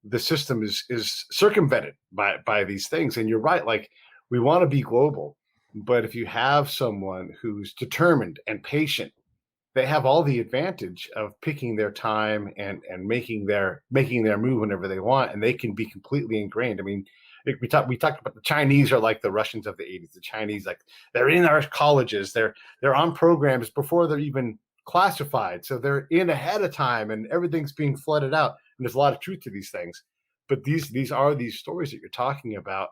the system is circumvented by these things. And you're right. Like, we want to be global, but if you have someone who's determined and patient, they have all the advantage of picking their time and making their move whenever they want. And they can be completely ingrained. I mean, we talked about the Chinese are like the Russians of the 80s. The Chinese, like, they're in our colleges, they're on programs before they're even classified. So they're in ahead of time and everything's being flooded out. And there's a lot of truth to these things. But these are these stories that you're talking about.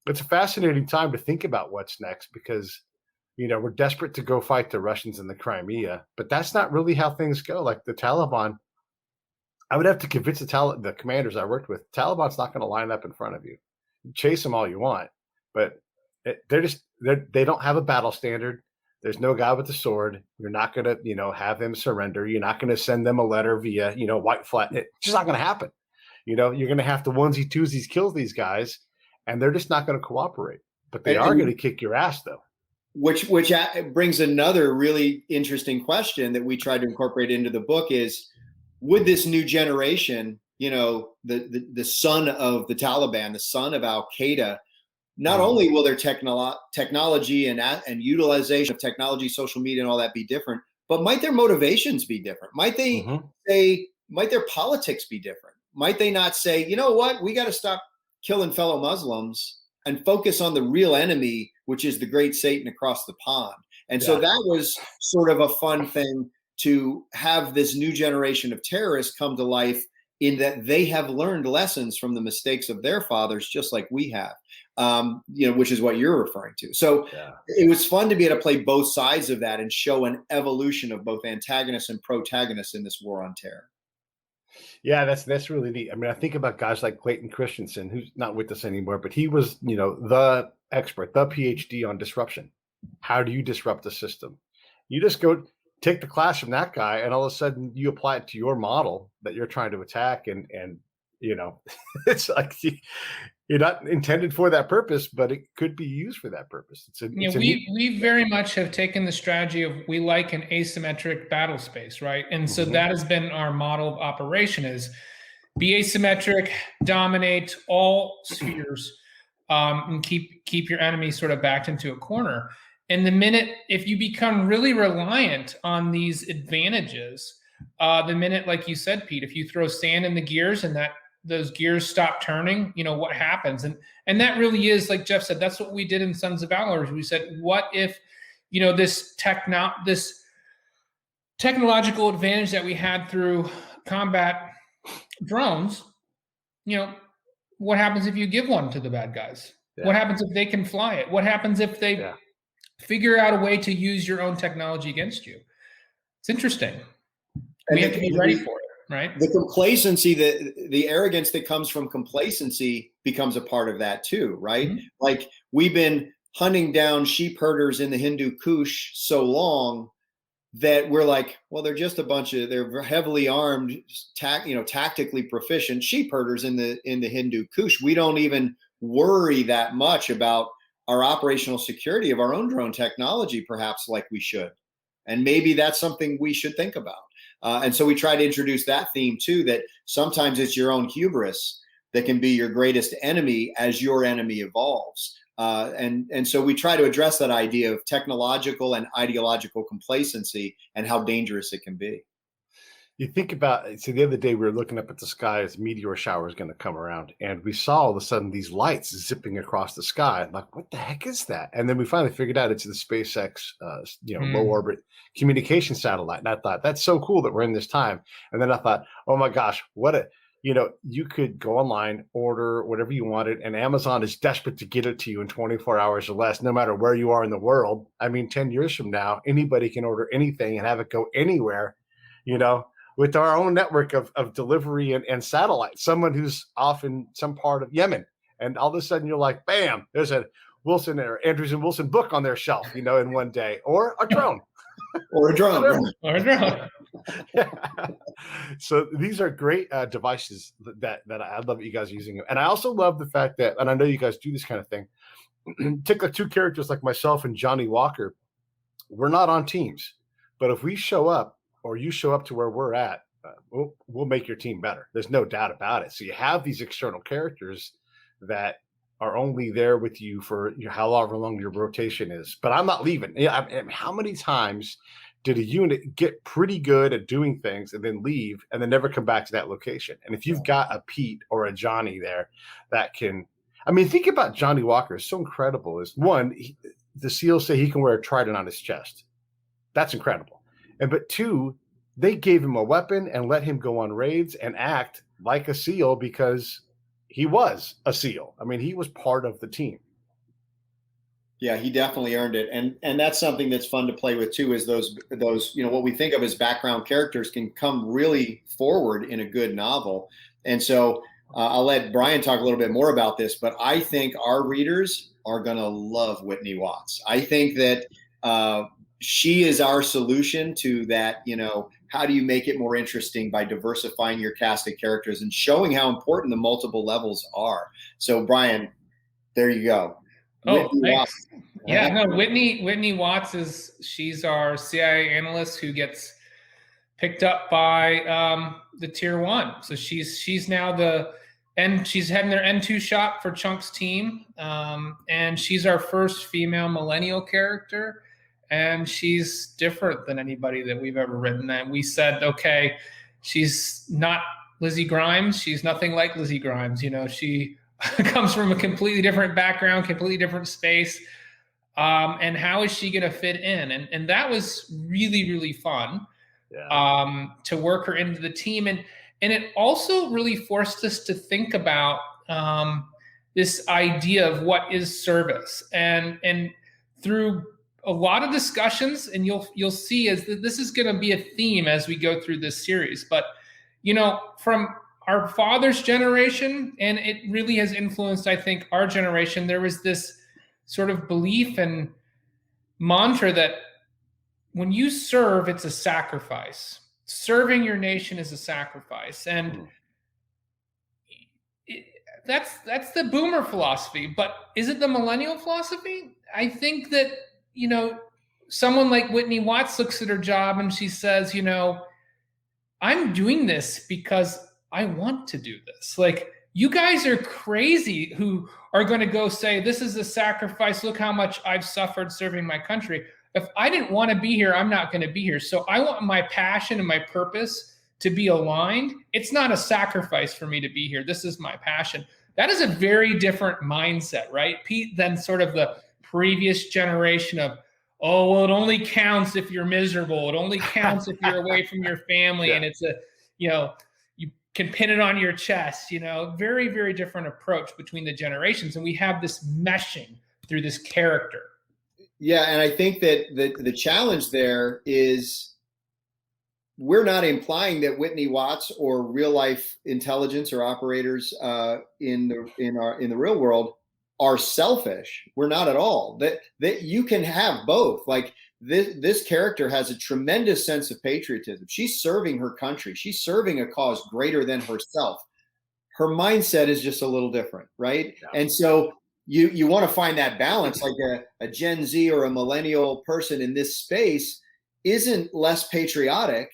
It's a fascinating time to think about what's next, because we're desperate to go fight the Russians in the Crimea, but that's not really how things go. Like the Taliban, I would have to convince the commanders I worked with, Taliban's not going to line up in front of you. Chase them all you want, but they don't have a battle standard. There's no guy with a sword. You're not going to, have them surrender. You're not going to send them a letter via, white flag. It's just not going to happen. You're going to have to onesie twosies kill these guys, and they're just not going to cooperate. But they are going to kick your ass, though. Which brings another really interesting question that we tried to incorporate into the book is, would this new generation, the son of the Taliban, the son of Al-Qaeda, not only will their technology and utilization of technology, social media and all that be different, but might their motivations be different? Might they might their politics be different? Might they not say, you know what, we got to stop killing fellow Muslims and focus on the real enemy, which is the great Satan across the pond? And so that was sort of a fun thing to have this new generation of terrorists come to life, in that they have learned lessons from the mistakes of their fathers, just like we have, which is what you're referring to. So it was fun to be able to play both sides of that and show an evolution of both antagonists and protagonists in this war on terror. Yeah, that's really neat. I mean, I think about guys like Clayton Christensen, who's not with us anymore, but he was, the expert, the PhD on disruption. How do you disrupt the system? You just go take the class from that guy, and all of a sudden you apply it to your model that you're trying to attack, and it's like you're not intended for that purpose, but it could be used for that purpose. We very much have taken the strategy of we like an asymmetric battle space, right? And so that has been our model of operation: is be asymmetric, dominate all spheres, and keep your enemy sort of backed into a corner. And if you become really reliant on these advantages, the minute, like you said, Pete, if you throw sand in the gears and those gears stop turning, what happens? And that really is, like Jeff said, that's what we did in Sons of Valor. We said, what if, this technological advantage that we had through combat drones, what happens if you give one to the bad guys? Yeah. What happens if they can fly it? What happens if they figure out a way to use your own technology against you? It's interesting. We have to be ready for it. Right. The complacency, the arrogance that comes from complacency becomes a part of that too, right? Mm-hmm. Like we've been hunting down sheep herders in the Hindu Kush so long that we're like, well, they're just they're heavily armed, tactically proficient sheep herders in the Hindu Kush. We don't even worry that much about our operational security of our own drone technology, perhaps like we should. And maybe that's something we should think about. And so we try to introduce that theme too, that sometimes it's your own hubris that can be your greatest enemy as your enemy evolves. And so we try to address that idea of technological and ideological complacency and how dangerous it can be. You think about, so the other day we were looking up at the sky as meteor shower is going to come around, and we saw all of a sudden these lights zipping across the sky. I'm like, what the heck is that? And then we finally figured out it's the SpaceX, low orbit communication satellite. And I thought, that's so cool that we're in this time. And then I thought, oh my gosh, you could go online, order whatever you wanted, and Amazon is desperate to get it to you in 24 hours or less, no matter where you are in the world. I mean, 10 years from now, anybody can order anything and have it go anywhere, with our own network of delivery and satellite, someone who's off in some part of Yemen. And all of a sudden you're like, bam, there's a Wilson or Andrews and Wilson book on their shelf, in one day, or a drone. Or a drone. So these are great devices that I love that you guys are using. And I also love the fact that, and I know you guys do this kind of thing, take like two characters like myself and Johnny Walker. We're not on teams, but if we show up, or you show up to where we're at, we'll make your team better. There's no doubt about it. So you have these external characters that are only there with you for however long your rotation is. But I'm not leaving. How many times did a unit get pretty good at doing things and then leave and then never come back to that location? And if you've got a Pete or a Johnny there that can, think about Johnny Walker. It's so incredible. Is one, the SEALs say he can wear a trident on his chest. That's incredible. But two, they gave him a weapon and let him go on raids and act like a SEAL because he was a SEAL. He was part of the team. Yeah, he definitely earned it. And that's something that's fun to play with too, is those, what we think of as background characters can come really forward in a good novel. And so I'll let Brian talk a little bit more about this, but I think our readers are going to love Whitney Watts. I think that, she is our solution to that, how do you make it more interesting by diversifying your cast of characters and showing how important the multiple levels are. So Brian, there you go. Whitney Watts. Yeah, no, Whitney Watts she's our CIA analyst who gets picked up by the tier 1. So she's now she's heading their N2 shop for Chunk's team. And she's our first female millennial character. And she's different than anybody that we've ever written. And we said, okay, she's not Lizzie Grimes. She's nothing like Lizzie Grimes. She comes from a completely different background, completely different space. And how is she going to fit in? And that was really, really fun to work her into the team. And it also really forced us to think about this idea of what is service. And through a lot of discussions, and you'll see as this is going to be a theme as we go through this series. But from our father's generation, and it really has influenced, I think, our generation, there was this sort of belief and mantra that when you serve, it's a sacrifice. Serving your nation is a sacrifice. And that's the boomer philosophy. But is it the millennial philosophy? I think that, someone like Whitney Watts looks at her job and she says, I'm doing this because I want to do this. Like, you guys are crazy who are going to go say, this is a sacrifice. Look how much I've suffered serving my country. If I didn't want to be here, I'm not going to be here. So I want my passion and my purpose to be aligned. It's not a sacrifice for me to be here. This is my passion. That is a very different mindset, right, Pete, than sort of the previous generation of, oh, well, it only counts if you're miserable. It only counts if you're away from your family. And it's you can pin it on your chest, very, very different approach between the generations. And we have this meshing through this character. Yeah. And I think that the challenge there is we're not implying that Whitney Watts or real life intelligence or operators in the real world are selfish. We're not at all. That you can have both. Like this character has a tremendous sense of patriotism. She's serving her country. She's serving a cause greater than herself. Her mindset is just a little different, right? Yeah. And so you want to find that balance. Like a Gen Z or a millennial person in this space isn't less patriotic.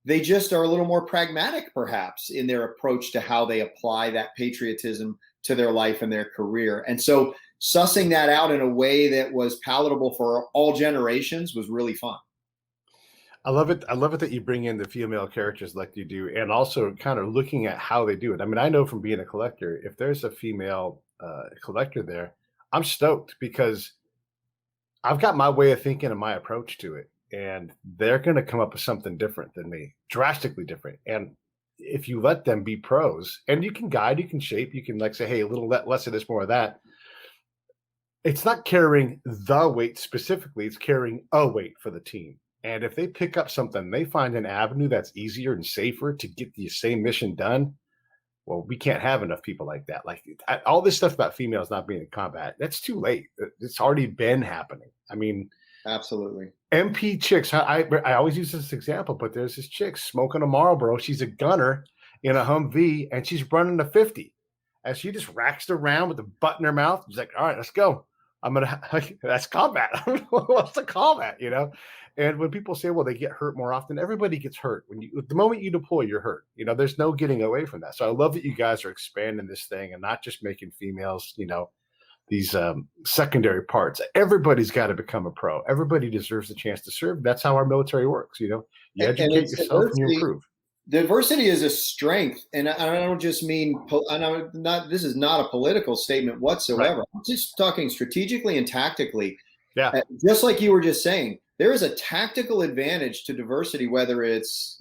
They just are a little more pragmatic, perhaps, in their approach to how they apply that patriotism to their life and their career. And so sussing that out in a way that was palatable for all generations was really fun. I love it. I love it that you bring in the female characters like you do, and also kind of looking at how they do it. I mean, I know from being a collector, if there's a female collector there, I'm stoked because I've got my way of thinking and my approach to it, and they're going to come up with something different than me, drastically different. And if you let them be pros, and you can guide, you can shape, you can like say, hey, a little less of this, more of that. It's not carrying the weight specifically, it's carrying a weight for the team. And if they pick up something, they find an avenue that's easier and safer to get the same mission done. Well, we can't have enough people like that. Like all this stuff about females not being in combat, that's too late. It's already been happening. I mean, absolutely. MP chicks. I always use this example, but there's this chick smoking a Marlboro. She's a gunner in a Humvee, and she's running a 50. And she just racks around with the butt in her mouth. She's like, all right, let's go. That's combat. What's the combat, And when people say, well, they get hurt more often, everybody gets hurt. The moment you deploy, you're hurt. There's no getting away from that. So I love that you guys are expanding this thing and not just making females, these secondary parts. Everybody's got to become a pro. Everybody deserves a chance to serve. That's how our military works. You educate yourself and you improve. Diversity is a strength, and I don't just mean. This is not a political statement whatsoever. Right. I'm just talking strategically and tactically. Yeah. Just like you were just saying, there is a tactical advantage to diversity, whether it's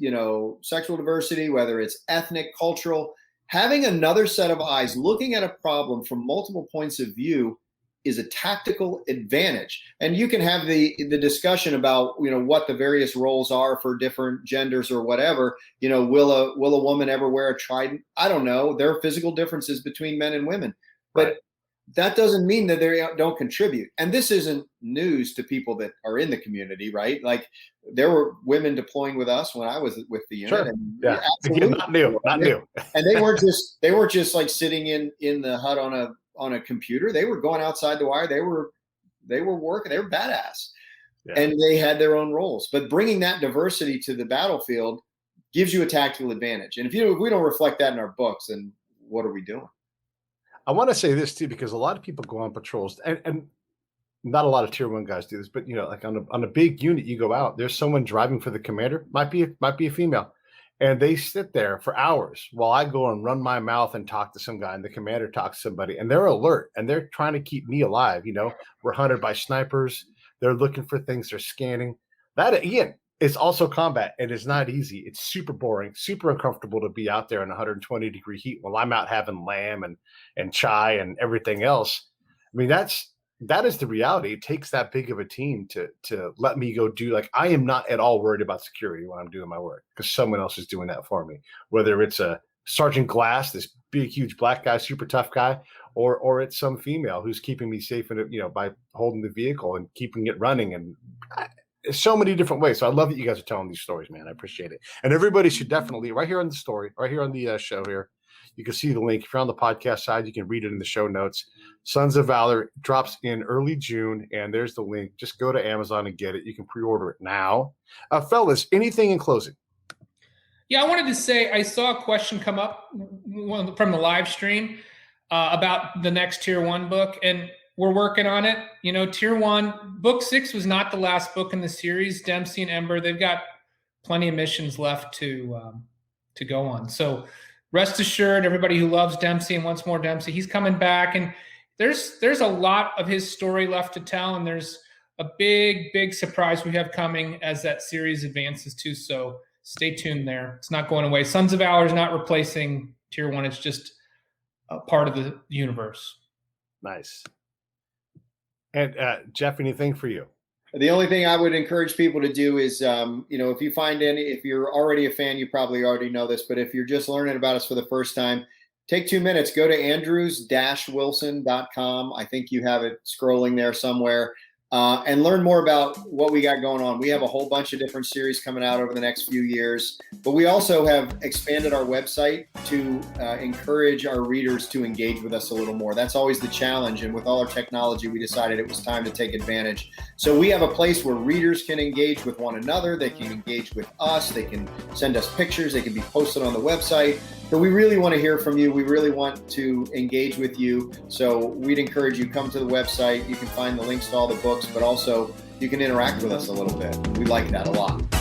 sexual diversity, whether it's ethnic, cultural. Having another set of eyes looking at a problem from multiple points of view is a tactical advantage. And you can have the discussion about, what the various roles are for different genders or whatever. Will a woman ever wear a trident? I don't know. There are physical differences between men and women, but that doesn't mean that they don't contribute. And this isn't news to people that are in the community, right? Like there were women deploying with us when I was with the unit. Sure. And yeah, absolutely. Not new. And they weren't just like sitting in the hut on a computer. They were going outside the wire. They were working. They were badass, and they had their own roles. But bringing that diversity to the battlefield gives you a tactical advantage. And if we don't reflect that in our books, then what are we doing? I want to say this too, because a lot of people go on patrols, and not a lot of tier 1 guys do this, but like on a big unit, you go out, there's someone driving for the commander, might be a female, and they sit there for hours while I go and run my mouth and talk to some guy, and the commander talks to somebody, and they're alert and they're trying to keep me alive. We're hunted by snipers. They're looking for things. They're scanning. That again, it's also combat, and it's not easy. It's super boring, super uncomfortable to be out there in 120-degree heat while I'm out having lamb and chai and everything else. I mean, that's that is the reality. It takes that big of a team to let me go do, like, I am not at all worried about security when I'm doing my work because someone else is doing that for me. Whether it's a Sergeant Glass, this big, huge black guy, super tough guy, or it's some female who's keeping me safe and, by holding the vehicle and keeping it running, and so many different ways. So I love that you guys are telling these stories, man. I appreciate it. And everybody should definitely, right here on the story, right here on the show here, you can see the link. If you're on the podcast side, you can read it in the show notes. Sons of Valor drops in early June, and there's the link. Just go to Amazon and get it. You can pre-order it now. Fellas, anything in closing? Yeah, I wanted to say I saw a question come up from the live stream about the next Tier 1 book, and we're working on it. Tier 1, Book 6 was not the last book in the series. Dempsey and Ember, they've got plenty of missions left to go on. So rest assured, everybody who loves Dempsey and wants more Dempsey, he's coming back. And there's a lot of his story left to tell, and there's a big, big surprise we have coming as that series advances too. So stay tuned there. It's not going away. Sons of Valor is not replacing Tier 1. It's just a part of the universe. Nice. And Jeff, anything for you? The only thing I would encourage people to do is, if you find if you're already a fan, you probably already know this, but if you're just learning about us for the first time, take 2 minutes, go to andrews-wilson.com. I think you have it scrolling there somewhere, and learn more about what we got going on. We have a whole bunch of different series coming out over the next few years, but we also have expanded our website to encourage our readers to engage with us a little more. That's always the challenge. And with all our technology, we decided it was time to take advantage. So we have a place where readers can engage with one another. They can engage with us. They can send us pictures. They can be posted on the website. But we really want to hear from you. We really want to engage with you. So we'd encourage you, come to the website. You can find the links to all the books, but also you can interact with us a little bit. We like that a lot.